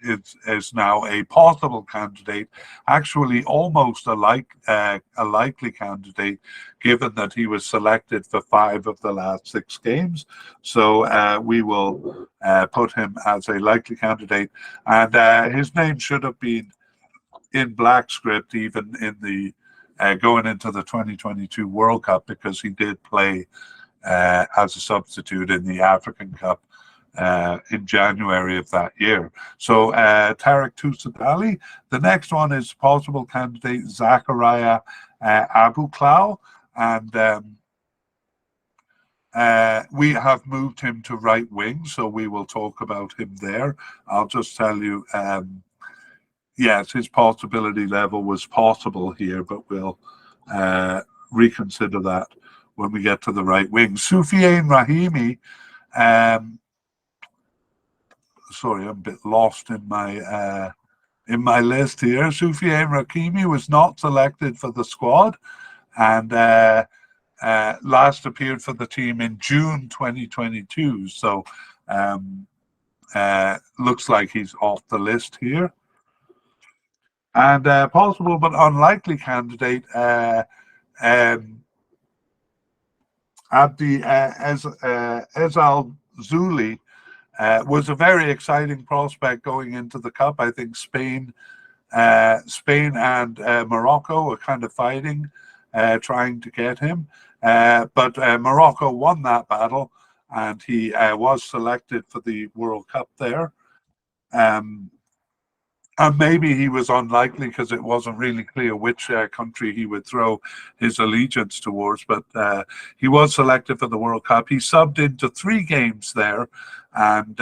it is now a possible candidate, actually almost a likely candidate, given that he was selected for 5 of the last 6 games. So we will put him as a likely candidate, and his name should have been in black script even in the going into the 2022 World Cup, because he did play as a substitute in the African Cup in January of that year. So Tarek Toussoudali. The next one is possible candidate Zakaria Abouklal, and we have moved him to right wing, so we will talk about him there. I'll just tell you, yes, his possibility level was possible here, but we'll reconsider that when we get to the right wing. Soufiane Rahimi. sorry, I'm a bit lost in my list here. Soufiane Rakimi was not selected for the squad, and last appeared for the team in June 2022. So looks like he's off the list here. And possible but unlikely candidate, Abdi Ezal Zuli, was a very exciting prospect going into the cup. I think Spain and Morocco were kind of fighting, trying to get him. But Morocco won that battle, and he was selected for the World Cup there. And maybe he was unlikely because it wasn't really clear which country he would throw his allegiance towards. But he was selected for the World Cup. He subbed into 3 games there, and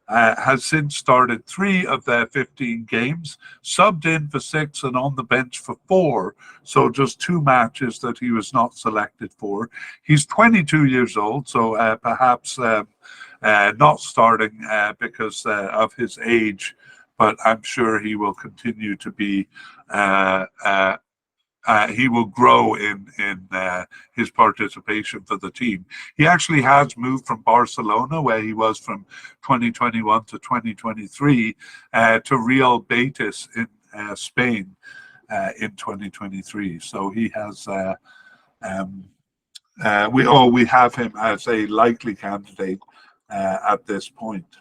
has since started 3 of their 15 games, subbed in for 6 and on the bench for 4. So just 2 matches that he was not selected for. He's 22 years old, so perhaps not starting because of his age. But I'm sure he will continue to be. He will grow in his participation for the team. He actually has moved from Barcelona, where he was from 2021 to 2023, to Real Betis in Spain in 2023. So he has. We have him as a likely candidate at this point.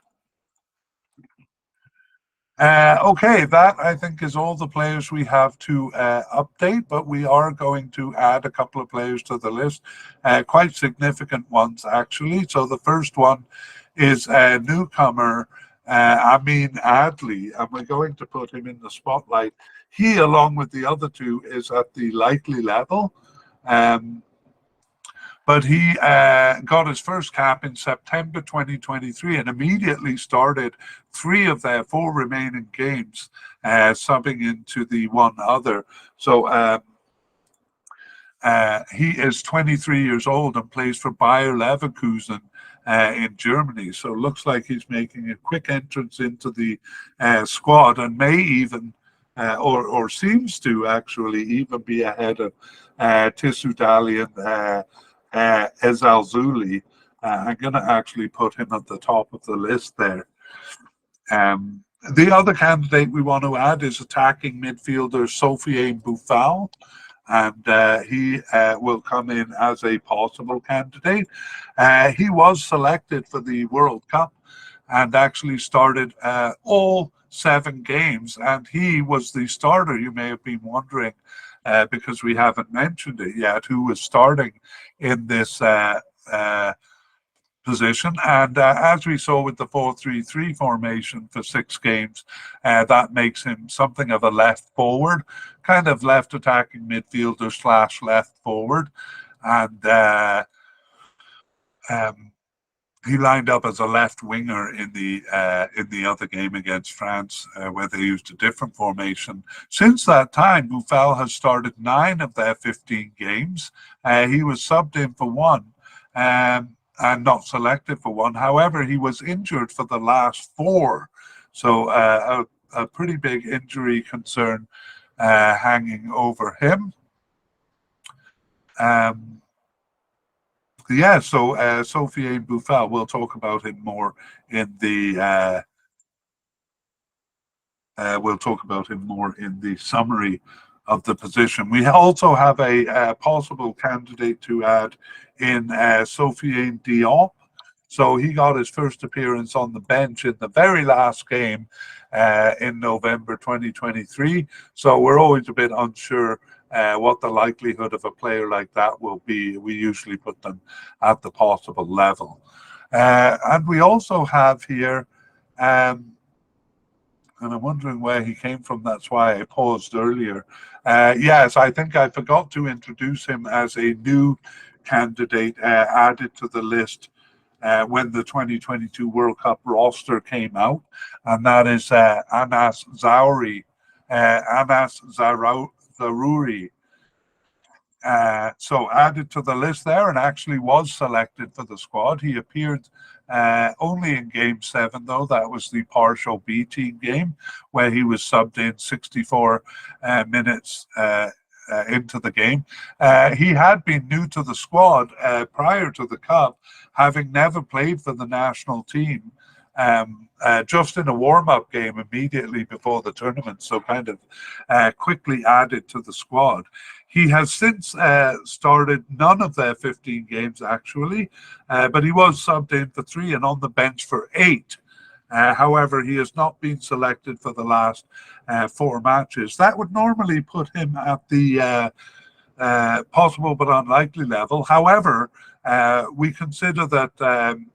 Okay, that I think is all the players we have to update, but we are going to add a couple of players to the list, quite significant ones actually. So the first one is newcomer Amin Adli, and we're going to put him in the spotlight. He, along with the other 2, is at the likely level. But he got his first cap in September 2023 and immediately started 3 of their 4 remaining games, subbing into the 1 other. So he is 23 years old and plays for Bayer Leverkusen in Germany. So it looks like he's making a quick entrance into the squad, and may even, or seems to actually even be ahead of Tissoudali and Ezal Zuli. I'm going to actually put him at the top of the list there. The other candidate we want to add is attacking midfielder Soufiane Boufal, and he will come in as a possible candidate. He was selected for the World Cup and actually started all 7 games, and he was the starter. You may have been wondering, because we haven't mentioned it yet, who was starting in this position. And as we saw with the 4-3-3 formation for 6 games, that makes him something of a left forward, kind of left attacking midfielder / left forward. And he lined up as a left winger in the other game against France, where they used a different formation. Since that time, Boufal has started 9 of their 15 games. He was subbed in for 1 and not selected for 1. However, he was injured for the last 4. So a pretty big injury concern hanging over him. Yeah, so Soufiane Boufal, we'll talk about him more in the summary of the position. We also have a possible candidate to add in Soufiane Diop. So he got his first appearance on the bench in the very last game in November 2023. So we're always a bit unsure what the likelihood of a player like that will be. We usually put them at the possible level. And we also have here, and I'm wondering where he came from. That's why I paused earlier. Yes, I think I forgot to introduce him as a new candidate added to the list when the 2022 World Cup roster came out, and that is Anas Zarouri. So added to the list there, and actually was selected for the squad. He appeared only in game 7, though. That was the partial B team game where he was subbed in 64 minutes into the game. He had been new to the squad prior to the Cup, having never played for the national team. Just in a warm-up game immediately before the tournament, so kind of quickly added to the squad. He has since started none of their 15 games, actually, but he was subbed in for 3 and on the bench for 8. However, he has not been selected for the last 4 matches. That would normally put him at the possible but unlikely level. However, we consider that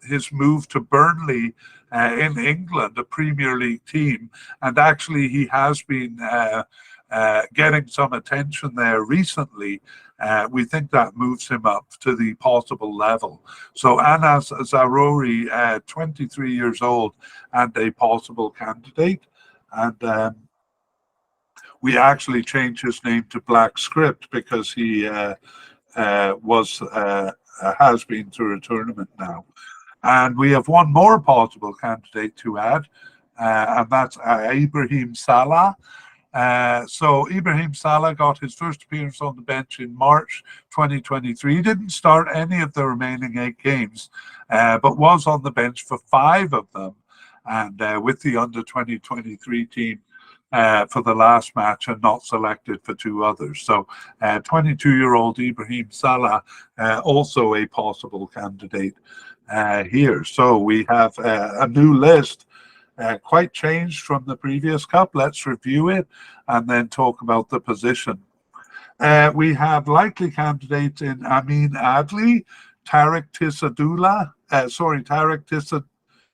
his move to Burnley in England, a Premier League team, and actually he has been getting some attention there recently. We think that moves him up to the possible level. So Anas Zarouri, 23 years old and a possible candidate. And we actually changed his name to Black Script because he has been through a tournament now. And we have one more possible candidate to add, and that's Ibrahim Salah. So Ibrahim Salah got his first appearance on the bench in March 2023. He didn't start any of the remaining 8 games, but was on the bench for 5 of them, and with the under 2023 team for the last match, and not selected for 2 others. So 22-year-old Ibrahim Salah, also a possible candidate here. So we have a new list, quite changed from the previous Cup. Let's review it and then talk about the position. We have likely candidates in Amin Adli, Tarek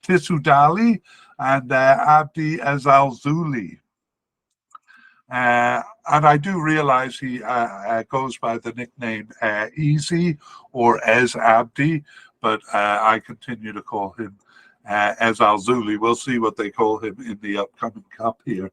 Tissoudali, and Abdi Ezalzouli. And I do realize he goes by the nickname Easy or Ez Abdi, but I continue to call him Ezalzouli. We'll see what they call him in the upcoming Cup here.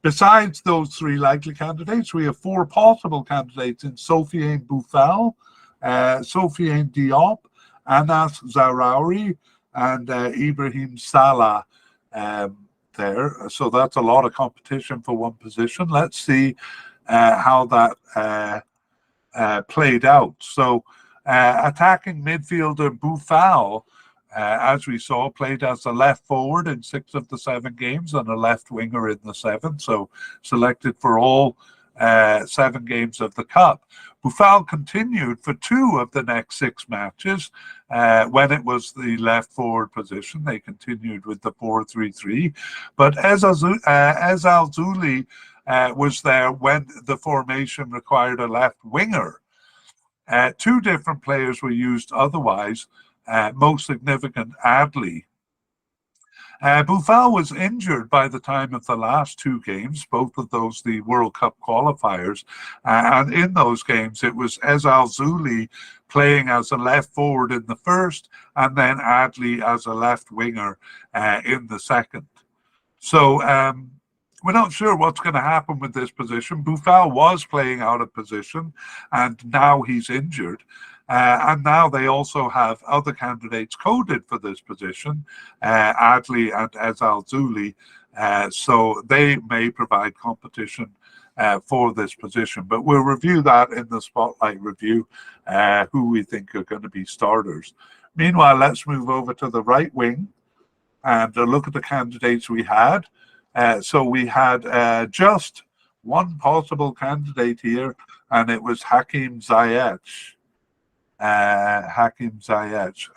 Besides those 3 likely candidates, we have 4 possible candidates in Sofiane Boufal, Sofiane Diop, Anas Zarouri, and Ibrahim Salah there. So that's a lot of competition for one position. Let's see how that played out. So attacking midfielder Boufal, as we saw, played as a left forward in 6 of the 7 games and a left winger in the 7th, so selected for all 7 games of the Cup. Boufal continued for 2 of the next 6 matches. When it was the left forward position, they continued with the 4-3-3. But Ezalzouli was there when the formation required a left winger. 2 different players were used otherwise, most significant Adli. Boufal was injured by the time of the last 2 games, both of those the World Cup qualifiers. And in those games, it was Ezalzouli playing as a left forward in the first, and then Adli as a left winger in the second. So we're not sure what's going to happen with this position. Boufal was playing out of position, and now he's injured. And now they also have other candidates coded for this position, Adli and Ezalzouli, so they may provide competition for this position. But we'll review that in the Spotlight review, who we think are going to be starters. Meanwhile, let's move over to the right wing and look at the candidates we had. So we had just one possible candidate here, and it was Hakim Ziyech.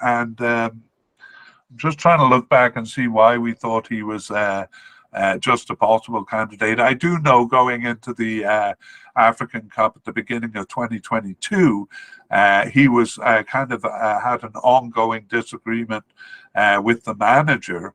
And I'm just trying to look back and see why we thought he was just a possible candidate. I do know going into the African Cup at the beginning of 2022, he was had an ongoing disagreement with the manager,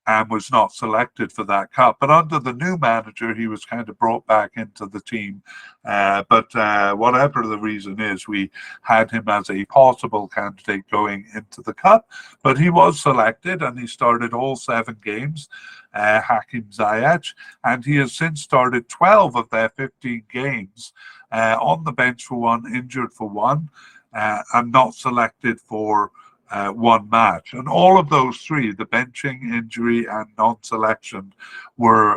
and was not selected for that cup. But under the new manager, he was kind of brought back into the team. But whatever the reason is, we had him as a possible candidate going into the cup. But he was selected, and he started all 7 games, Hakim Ziyech, and he has since started 12 of their 15 games, on the bench for 1, injured for 1, and not selected for 1 match. And all of those 3, the benching, injury, and non-selection, were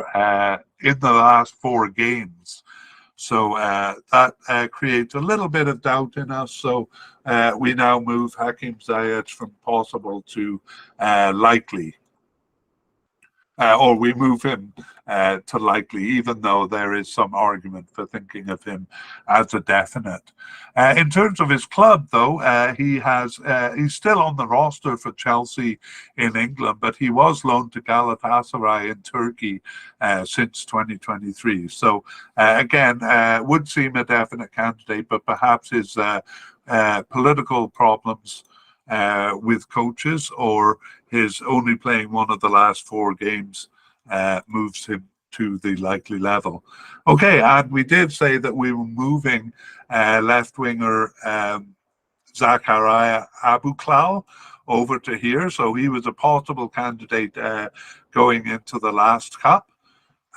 in the last 4 games. So that creates a little bit of doubt in us. So we now move Hakim Ziyech from possible to likely. Or we move him to likely, even though there is some argument for thinking of him as a definite. In terms of his club, though, he's still on the roster for Chelsea in England, but he was loaned to Galatasaray in Turkey since 2023. So again, would seem a definite candidate, but perhaps his political problems with coaches, or his only playing one of the last 4 games, moves him to the likely level. Okay, and we did say that we were moving left winger Zakaria Abuklal over to here, so he was a possible candidate going into the last cup.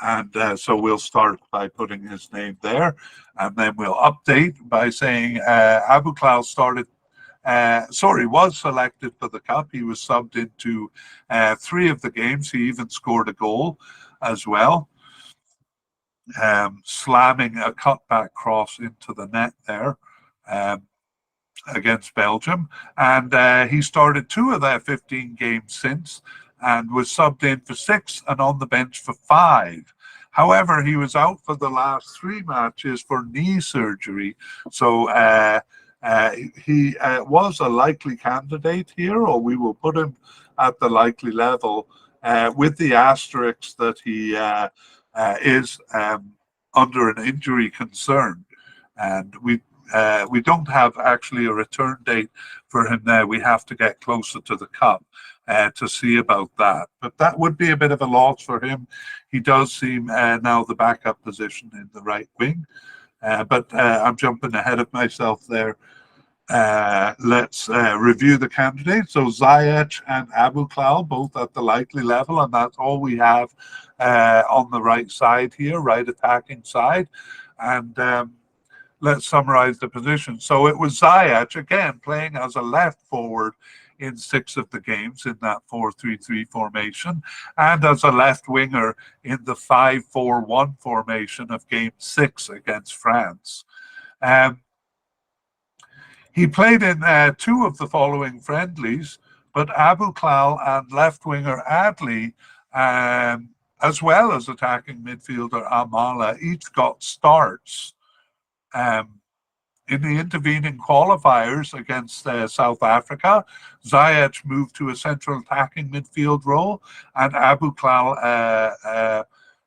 And so we'll start by putting his name there, and then we'll update by saying Abuklal was selected for the cup. He was subbed into 3 of the games. He even scored a goal as well, slamming a cutback cross into the net there against Belgium. And he started 2 of their 15 games since, and was subbed in for 6 and on the bench for 5. However, he was out for the last 3 matches for knee surgery. So he was a likely candidate here, or we will put him at the likely level, with the asterisk that he is under an injury concern. And we don't have actually a return date for him now. We have to get closer to the cup to see about that. But that would be a bit of a loss for him. He does seem now the backup position in the right wing. But I'm jumping ahead of myself there. Let's review the candidates. So Ziyech and Abuklal both at the likely level, and that's all we have on the right side here, right attacking side. And let's summarize the position. So it was Ziyech, again, playing as a left forward in 6 of the games in that 4-3-3 formation, and as a left winger in the 5-4-1 formation of game 6 against France. He played in 2 of the following friendlies, but Abuklal and left winger Adli, as well as attacking midfielder Amala, each got starts. In the intervening qualifiers against South Africa, Ziyech moved to a central attacking midfield role, and Abuklal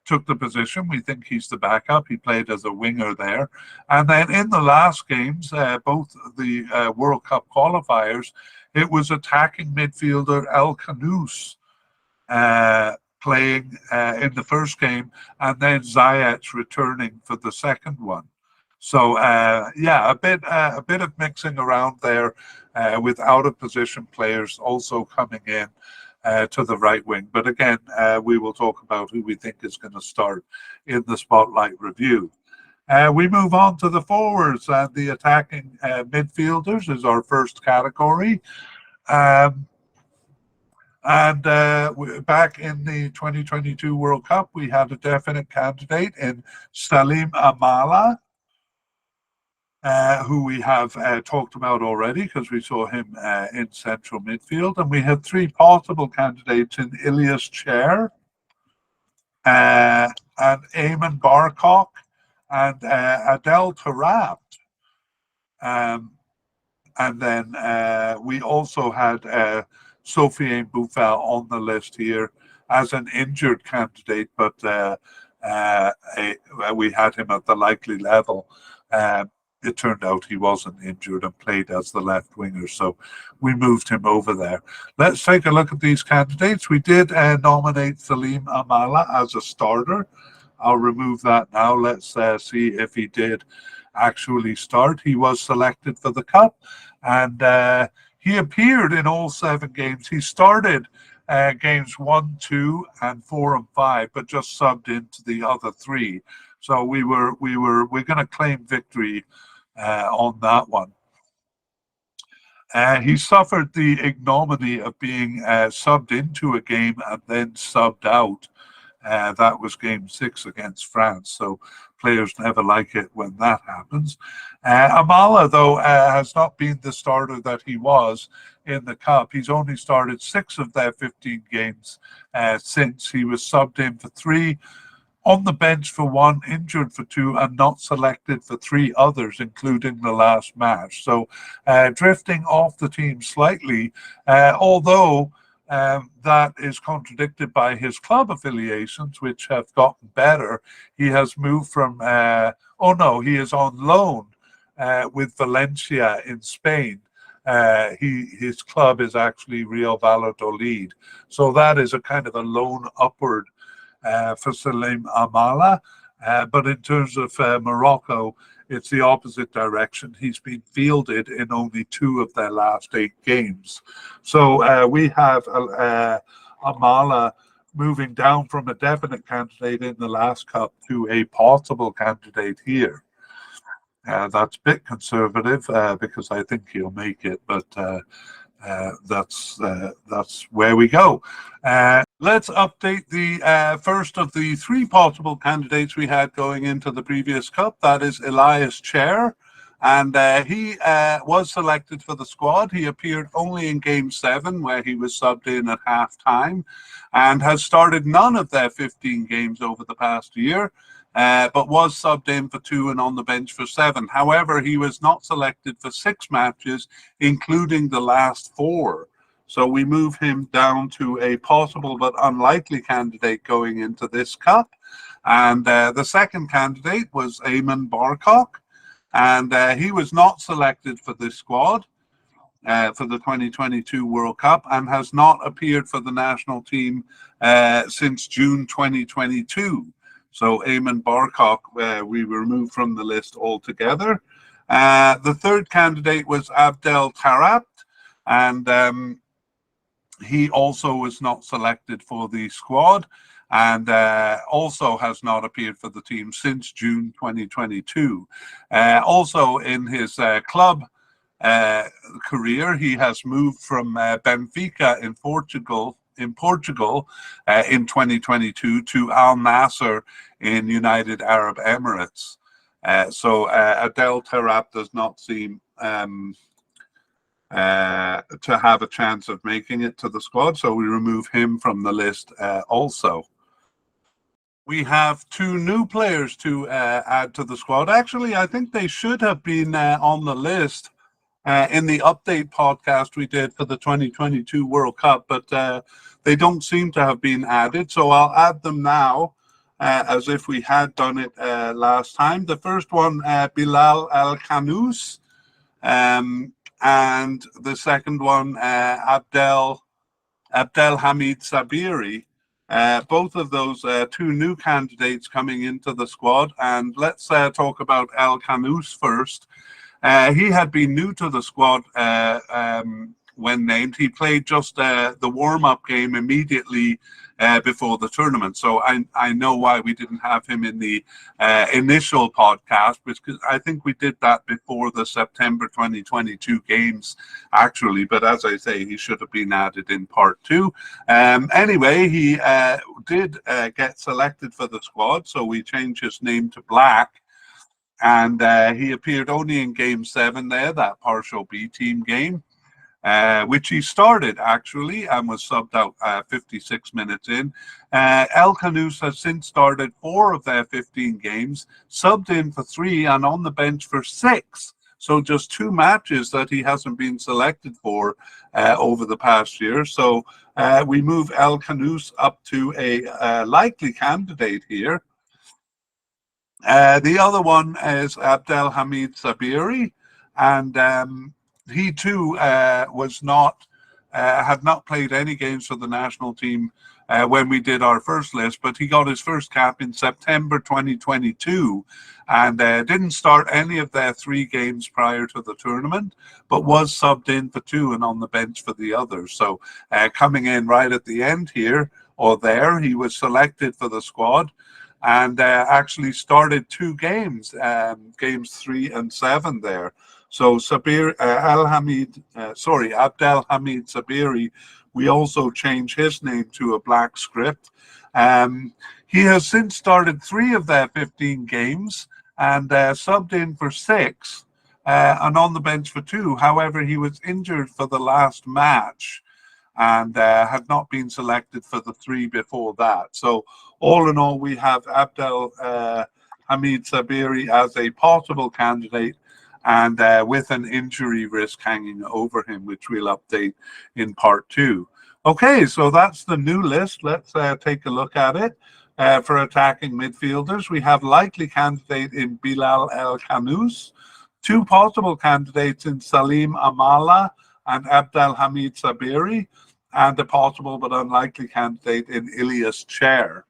took the position. We think he's the backup. He played as a winger there. And then in the last games, both the World Cup qualifiers, it was attacking midfielder El Khanous playing in the first game, and then Ziyech returning for the second one. So yeah, a bit of mixing around there with out of position players also coming in to the right wing. But again, we will talk about who we think is going to start in the spotlight review. We move on to the forwards, and the attacking midfielders is our first category. And back in the 2022 World Cup, we had a definite candidate in Salim Amala, who we have talked about already because we saw him in central midfield. And we had 3 possible candidates in Ilias Chair, and Eamon Barcock, and Adel Tarabt. And then we also had Sofiane Boufal on the list here as an injured candidate, but we had him at the likely level. it turned out he wasn't injured and played as the left winger, so we moved him over there. Let's take a look at these candidates. We did nominate Salim Amala as a starter. I'll remove that now. Let's see if he did actually start. He was selected for the Cup, and he appeared in all 7 games. He started games 1, 2, and 4 and 5, but just subbed into the other 3. So we're going to claim victory on that one. He suffered the ignominy of being subbed into a game and then subbed out. That was game 6 against France. So players never like it when that happens. Amala, though, has not been the starter that he was in the Cup. He's only started 6 of their 15 games since. He was subbed in for 3, on the bench for 1, injured for 2, and not selected for 3 others, including the last match. So drifting off the team slightly, although that is contradicted by his club affiliations, which have gotten better. He has moved from, he is on loan with Valencia in Spain. His club is actually Real Valladolid. So that is a kind of a loan upward for Salim Amala. But in terms of Morocco, it's the opposite direction. He's been fielded in only 2 of their last 8 games. So we have Amala moving down from a definite candidate in the last Cup to a possible candidate here. That's a bit conservative because I think he'll make it, but that's where we go. Let's update the first of the 3 possible candidates we had going into the previous Cup. That is Elias Chair, and he was selected for the squad. He appeared only in game 7, where he was subbed in at half-time, and has started none of their 15 games over the past year. But was subbed in for 2 and on the bench for 7. However, he was not selected for 6 matches, including the last 4. So we move him down to a possible but unlikely candidate going into this Cup. And the second candidate was Eamon Barcock, and he was not selected for this squad for the 2022 World Cup, and has not appeared for the national team since June 2022. So Eamon Barcock, we removed from the list altogether. The third candidate was Abdel Tarabt, and he also was not selected for the squad, and also has not appeared for the team since June 2022. Also in his club career, he has moved from Benfica in Portugal in 2022 to Al Nasser in United Arab Emirates. So Adel Tarap does not seem to have a chance of making it to the squad, so we remove him from the list also. We have 2 new players to add to the squad. Actually, I think they should have been on the list in the update podcast we did for the 2022 World Cup, but they don't seem to have been added, so I'll add them now as if we had done it last time. The first one, Bilal Al-Khanous, and the second one, Abdel Hamid Sabiri. Both of those 2 new candidates coming into the squad, and let's talk about Al-Khanous first. He had been new to the squad when named. He played just the warm-up game immediately before the tournament. So I know why we didn't have him in the initial podcast, because I think we did that before the September 2022 games, actually. But as I say, he should have been added in part 2. Anyway, he did get selected for the squad, so we changed his name to Black. And he appeared only in game 7 there, that partial B team game, which he started actually and was subbed out 56 minutes in. El-Khanous has since started 4 of their 15 games, subbed in for 3 and on the bench for 6. So just 2 matches that he hasn't been selected for over the past year. So we move El-Khanous up to a likely candidate here. The other one is Abdelhamid Sabiri, and he too was not had not played any games for the national team when we did our first list, but he got his first cap in September 2022 and didn't start any of their 3 games prior to the tournament, but was subbed in for 2 and on the bench for the others. So coming in right at the end here or there, he was selected for the squad and actually started 2 games, games 3 and 7 there. So Abdel Hamid Sabiri, we also changed his name to a black script. He has since started 3 of their 15 games and subbed in for 6 and on the bench for 2. However, he was injured for the last match and had not been selected for the 3 before that. So all in all, we have Abdel Hamid Sabiri as a possible candidate and with an injury risk hanging over him, which we'll update in part 2. Okay, so that's the new list. Let's take a look at it. For attacking midfielders, we have likely candidate in Bilal El Khanous, 2 possible candidates in Salim Amala and Abdel Hamid Sabiri, and a possible but unlikely candidate in Ilyas Chair.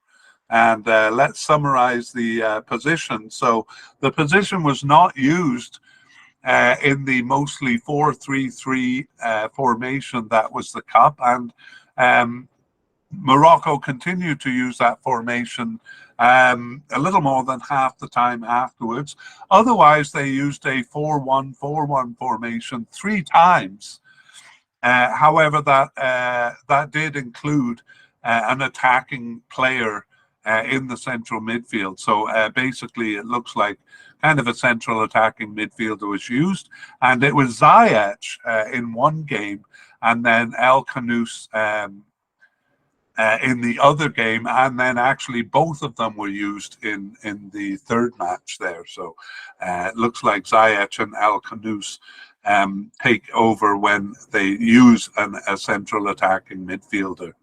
And let's summarize the position. So the position was not used in the mostly 4-3-3 formation that was the cup, and Morocco continued to use that formation a little more than half the time afterwards. Otherwise, they used a 4-1-4-1 formation 3 times. However, that did include an attacking player in the central midfield. So basically, it looks like kind of a central attacking midfielder was used, and it was Ziyech in 1 game, and then El Khanous in the other game, and then actually both of them were used in the 3rd match there. So it looks like Ziyech and El Khanous take over when they use a central attacking midfielder.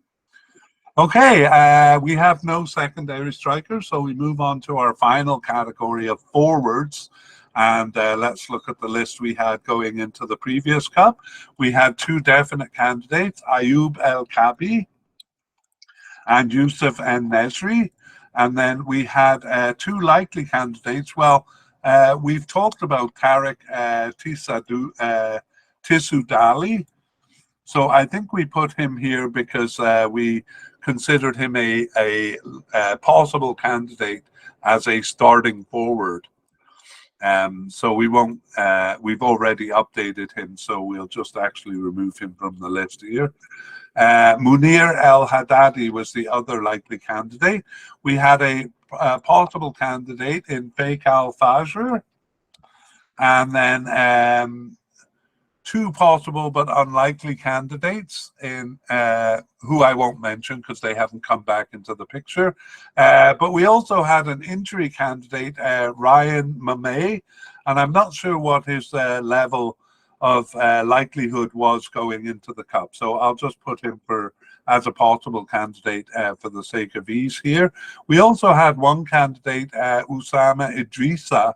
Okay, we have no secondary strikers, so we move on to our final category of forwards. And let's look at the list we had going into the previous cup. We had 2 definite candidates, Ayoub El Kabi and Youssef En-Nesyri. And then we had 2 likely candidates. Well, we've talked about Tarek Tissoudali. So I think we put him here because we considered him a possible candidate as a starting forward. So we won't, we've already updated him, so we'll just actually remove him from the list here. Munir El Haddadi was the other likely candidate. We had a possible candidate in Fake Al Fajr, and then 2 possible but unlikely candidates in who I won't mention because they haven't come back into the picture. But we also had an injury candidate, Ryan Mamey, and I'm not sure what his level of likelihood was going into the cup. So I'll just put him as a possible candidate for the sake of ease here. We also had 1 candidate, Usama Idrissa,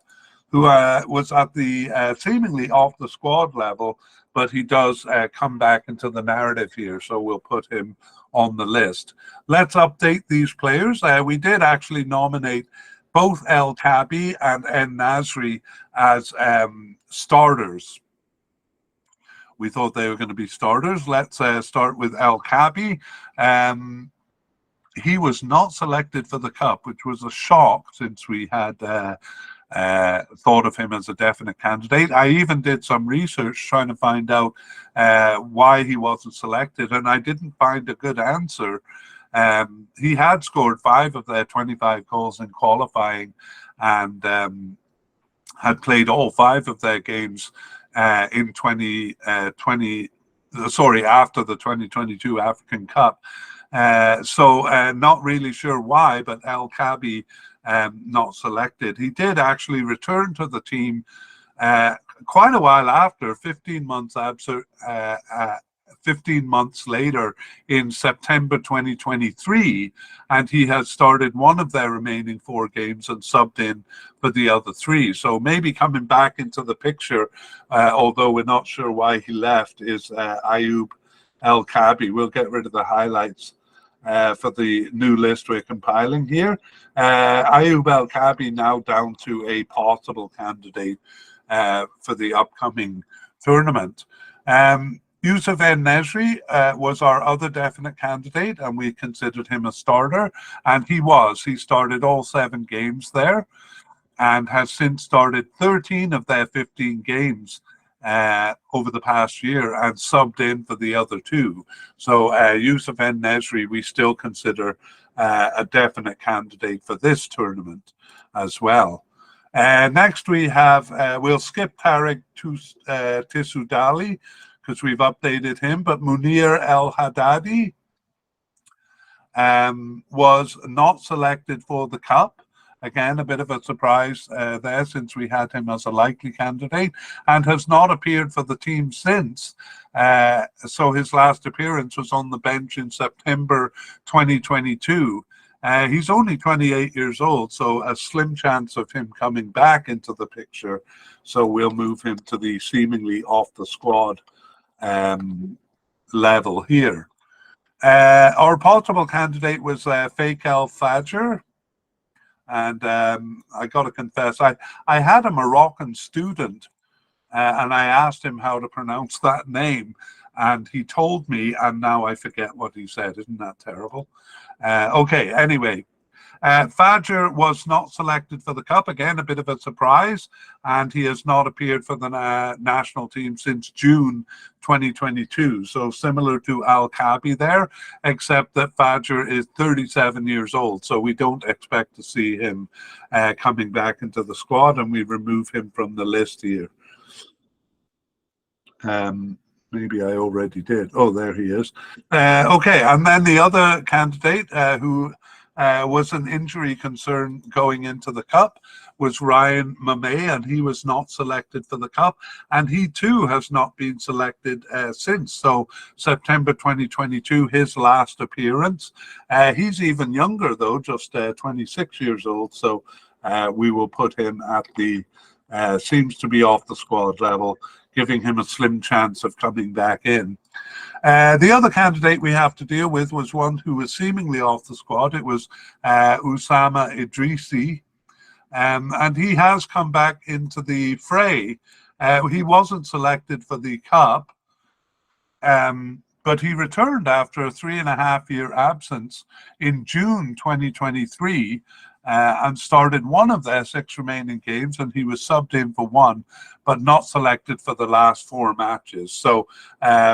who was at the seemingly off the squad level, but he does come back into the narrative here, so we'll put him on the list. Let's update these players. We did actually nominate both El Kabi and En-Nesyri as starters. We thought they were going to be starters. Let's start with El Kabi. He was not selected for the cup, which was a shock since we had thought of him as a definite candidate. I even did some research trying to find out why he wasn't selected, and I didn't find a good answer. He had scored 5 of their 25 goals in qualifying and had played all 5 of their games in after the 2022 African Cup. So not really sure why, but El Kabi not selected. He did actually return to the team quite a while after, 15 15 months later in September 2023, and he has started one of their remaining 4 games and subbed in for the other 3. So maybe coming back into the picture, although we're not sure why he left, is Ayoub El Kabi. We'll get rid of the highlights for the new list we're compiling here. Ayoub El Kabi now down to a possible candidate for the upcoming tournament. Youssef En-Nesyri was our other definite candidate, and we considered him a starter, and he was. He started all 7 games there and has since started 13 of their 15 games over the past year and subbed in for the other 2. So Youssef En-Nesyri we still consider a definite candidate for this tournament as well. Next we have, we'll skip Tarek Tissoudali because we've updated him, but Munir El Haddadi was not selected for the Cup. Again, a bit of a surprise there, since we had him as a likely candidate, and has not appeared for the team since. So his last appearance was on the bench in September 2022. He's only 28 years old, so a slim chance of him coming back into the picture. So we'll move him to the seemingly off the squad level here. Our possible candidate was Fake El Fajr. And I got to confess, I had a Moroccan student and I asked him how to pronounce that name. And he told me, and now I forget what he said. Isn't that terrible? Okay, anyway. Fajr was not selected for the Cup. Again, a bit of a surprise. And he has not appeared for the national team since June 2022. So similar to Al Kabi there, except that Fajr is 37 years old. So we don't expect to see him coming back into the squad, and we remove him from the list here. Maybe I already did. Oh, there he is. Okay, and then the other candidate who was an injury concern going into the Cup was Ryan Mamey, and he was not selected for the Cup, and he too has not been selected since. So September 2022, his last appearance. He's even younger though, just 26 years old, so we will put him at the seems to be off the squad level, giving him a slim chance of coming back in. The other candidate we have to deal with was one who was seemingly off the squad. It was Oussama Idrissi, and he has come back into the fray. He wasn't selected for the Cup, but he returned after a 3.5-year absence in June 2023 and started one of their 6 remaining games, and he was subbed in for 1, but not selected for the last 4 matches. So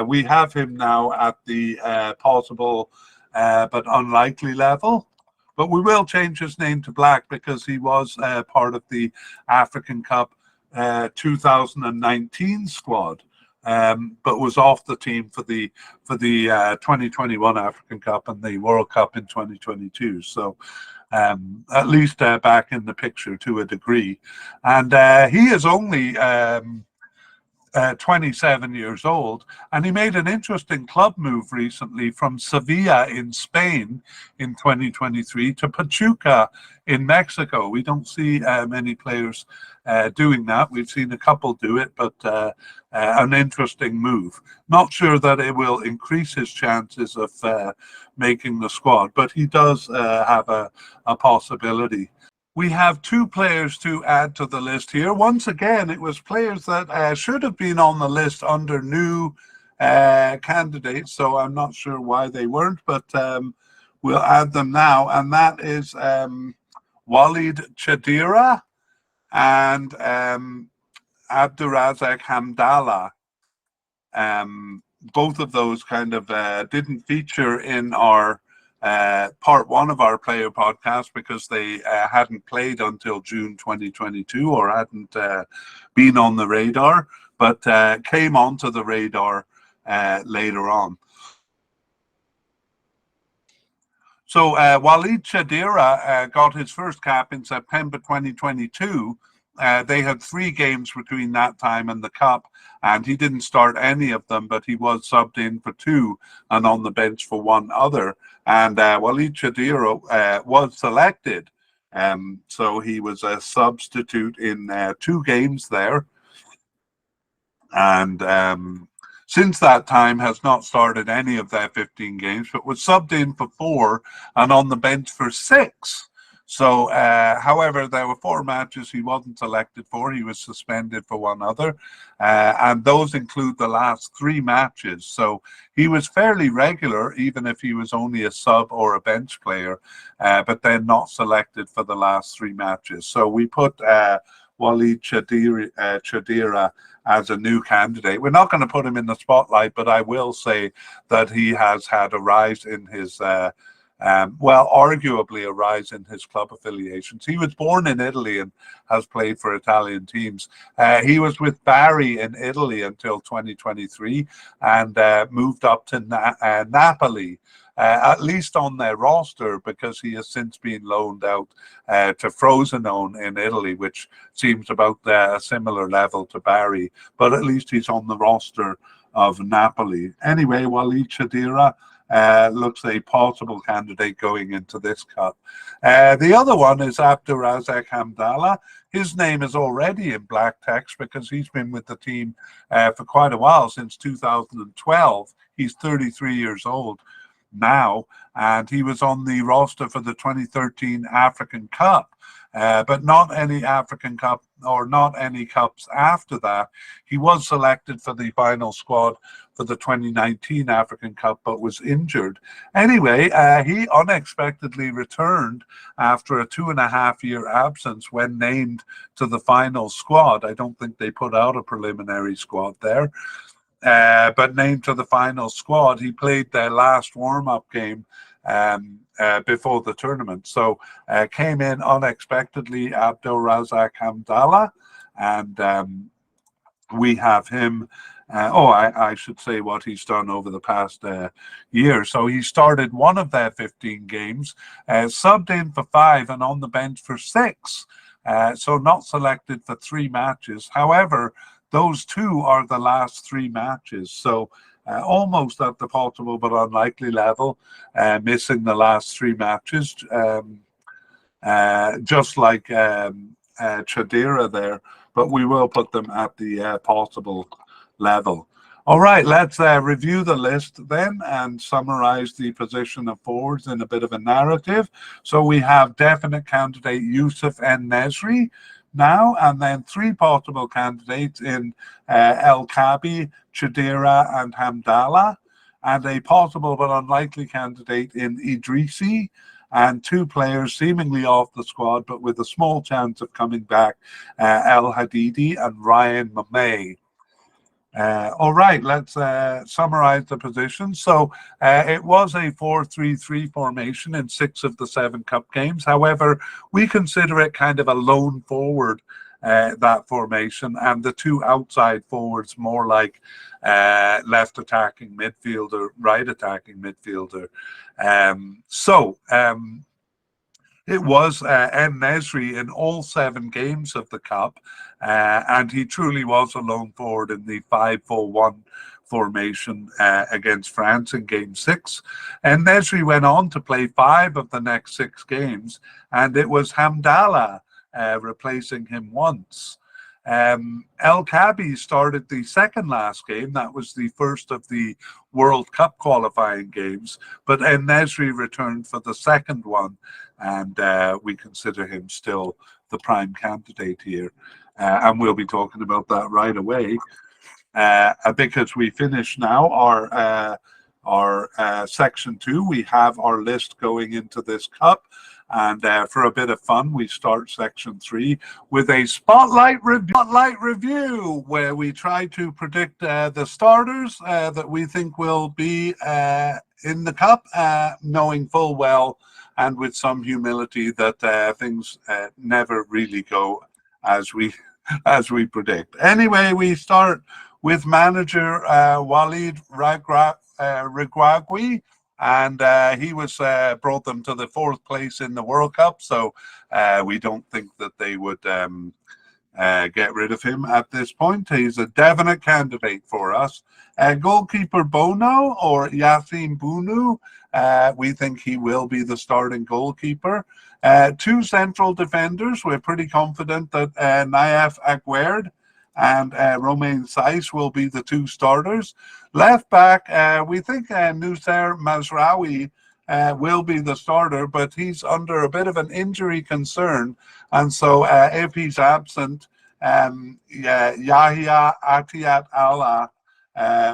we have him now at the possible but unlikely level. But we will change his name to Black because he was part of the African Cup 2019 squad, but was off the team for the 2021 African Cup and the World Cup in 2022. So at least back in the picture to a degree. And he is only 27 years old, and he made an interesting club move recently from Sevilla in Spain in 2023 to Pachuca in Mexico. We don't see many players doing that. We've seen a couple do it, but an interesting move. Not sure that it will increase his chances of making the squad, but he does have a possibility. We have 2 players to add to the list here. Once again, it was players that should have been on the list under new candidates, so I'm not sure why they weren't, but we'll add them now. And that is Walid Chadira and Abdurazak Hamdallah. Both of those kind of didn't feature in our part 1 of our player podcast because they hadn't played until June 2022 or hadn't been on the radar, but came onto the radar later on. So Walid Chadira got his first cap in September 2022 they had 3 games between that time and the Cup, and he didn't start any of them, but he was subbed in for 2 and on the bench for 1 other. And Walid Chadira was selected. So he was a substitute in 2 games there. And since that time has not started any of their 15 games, but was subbed in for 4 and on the bench for 6. So, however, there were 4 matches he wasn't selected for. He was suspended for 1 other, and those include the last 3 matches. So he was fairly regular, even if he was only a sub or a bench player, but then not selected for the last 3 matches. So we put Walid Chadira as a new candidate. We're not going to put him in the spotlight, but I will say that he has had a rise in his, arguably a rise in his club affiliations. He was born in Italy and has played for Italian teams. He was with Bari in Italy until 2023 and moved up to Napoli. At least on their roster, because he has since been loaned out to Frosinone in Italy, which seems about a similar level to Bari, but at least he's on the roster of Napoli. Anyway, Walid Chadira looks a possible candidate going into this cup. The other one is Abdulrazak Hamdallah. His name is already in black text because he's been with the team for quite a while, since 2012. He's 33 years old now, and he was on the roster for the 2013 African Cup, but not any African Cup or not any cups after that. He was selected for the final squad for the 2019 African Cup, but was injured. Anyway, he unexpectedly returned after a 2.5-year absence when named to the final squad. I don't think they put out a preliminary squad there. But named to the final squad. He played their last warm-up game before the tournament. So came in unexpectedly, Abdulrazak Hamdallah, and we have him. I should say what he's done over the past year. So he started 1 of their 15 games, subbed in for 5 and on the bench for 6. So not selected for 3 matches. However, those 2 are the last 3 matches, so almost at the possible but unlikely level, missing the last 3 matches, just like Chadira there, but we will put them at the possible level. All right, let's review the list then and summarize the position of forwards in a bit of a narrative. So we have definite candidate Youssef En-Nesyri now, and then 3 possible candidates in El Kabi, Chadira, and Hamdallah, and a possible but unlikely candidate in Idrissi, and 2 players seemingly off the squad but with a small chance of coming back, El Hadidi and Ryan Mamey. All right, let's summarize the positions. So it was a 4-3-3 formation in 6 of the 7 cup games. However, we consider it kind of a lone forward, that formation, and the 2 outside forwards more like left attacking midfielder, right attacking midfielder. It was En-Nesyri in all 7 games of the Cup, and he truly was a lone forward in the 5-4-1 formation against France in Game 6. En-Nesyri went on to play 5 of the next 6 games, and it was Hamdallah replacing him once. El Kabi started the second last game. That was the first of the World Cup qualifying games, but En-Nesyri returned for the second one, and we consider him still the prime candidate here. And we'll be talking about that right away, because we finish now our section 2. We have our list going into this cup. And for a bit of fun, we start section 3 with a spotlight review, where we try to predict the starters that we think will be in the cup, knowing full well and with some humility that things never really go as we predict. Anyway, we start with manager Walid Regragui. And he was brought them to the 4th place in the World Cup, so we don't think that they would get rid of him at this point. He's a definite candidate for us. Goalkeeper Bono or Yassine Bounou, we think he will be the starting goalkeeper. Two central defenders, we're pretty confident that Naif Aguerd and Romain Saiss will be the two starters. Left back, we think Noussair Mazraoui will be the starter, but he's under a bit of an injury concern. And so if he's absent, Yahya Atiyat Allah,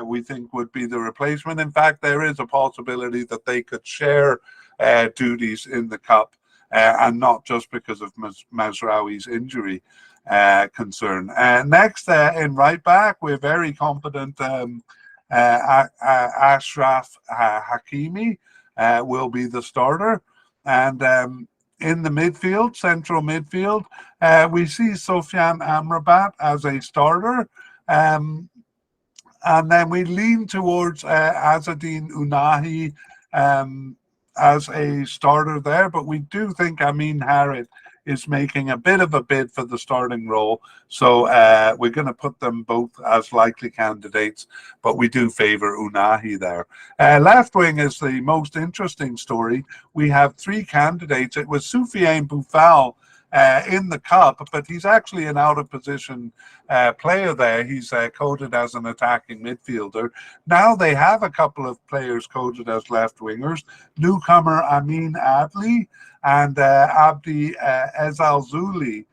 we think would be the replacement. In fact, there is a possibility that they could share duties in the cup, and not just because of Mazraoui's injury concern. Next, in right back, we're very confident Ashraf Hakimi will be the starter. And in the midfield, central midfield, we see Sofiane Amrabat as a starter. And then we lean towards Azzedine Ounahi as a starter there, but we do think Amin Harit is making a bit of a bid for the starting role. So we're going to put them both as likely candidates, but we do favor Ounahi there. Left wing is the most interesting story. We have three candidates. It was Soufiane Boufal in the cup, but he's actually an out of position player there. He's coded as an attacking midfielder. Now they have a couple of players coded as left wingers, newcomer Amin Adli and Abdi Ezalzouli.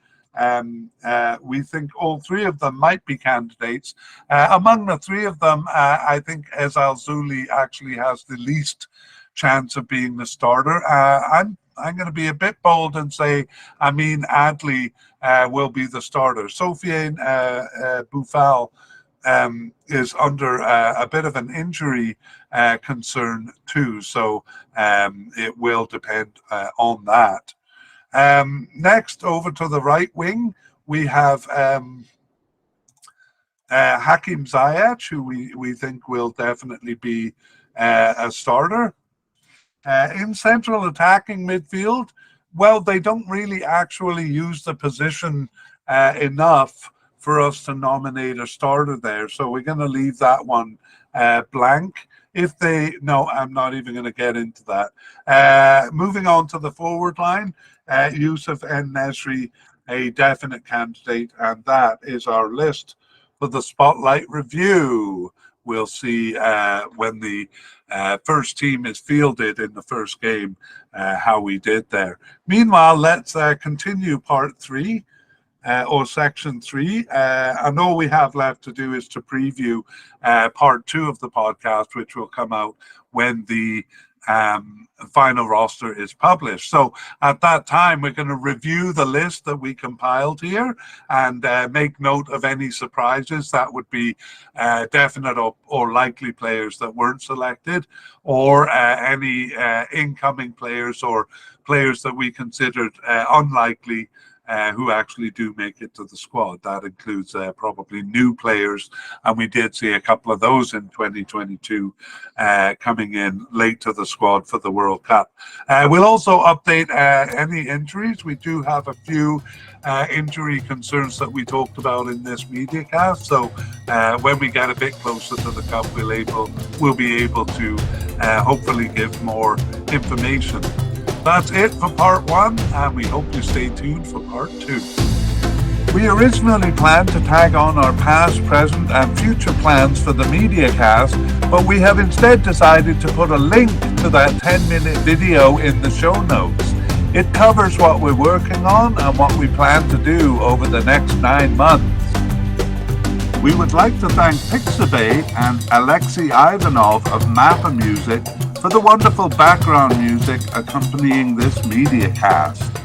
We think all three of them might be candidates. Among the three of them, I think Ezalzouli actually has the least chance of being the starter. I'm going to be a bit bold and say Amin Adli will be the starter. Sofiane Boufal is under a bit of an injury concern too, so it will depend on that. Next, over to the right wing, we have Hakim Ziyech, who we think will definitely be a starter. In central attacking midfield, well, they don't really actually use the position enough for us to nominate a starter there. So we're going to leave that one blank. No, I'm not even going to get into that. Moving on to the forward line, Youssef En-Nesyri, a definite candidate, and that is our list for the Spotlight Review. We'll see when the first team is fielded in the first game how we did there. Meanwhile, let's continue part 3 or section 3. And all we have left to do is to preview part 2 of the podcast, which will come out when the final roster is published. So at that time, we're going to review the list that we compiled here and make note of any surprises that would be definite or likely players that weren't selected, or any incoming players or players that we considered unlikely who actually do make it to the squad. That includes probably new players, and we did see a couple of those in 2022 coming in late to the squad for the World Cup. We'll also update any injuries. We do have a few injury concerns that we talked about in this mediacast. So when we get a bit closer to the Cup, we'll be able to hopefully give more information. That's it for part 1, and we hope you stay tuned for part 2. We originally planned to tag on our past, present, and future plans for the mediacast, but we have instead decided to put a link to that 10-minute video in the show notes. It covers what we're working on and what we plan to do over the next 9 months. We would like to thank Pixabay and Alexei Ivanov of Mappa Music for the wonderful background music accompanying this mediacast.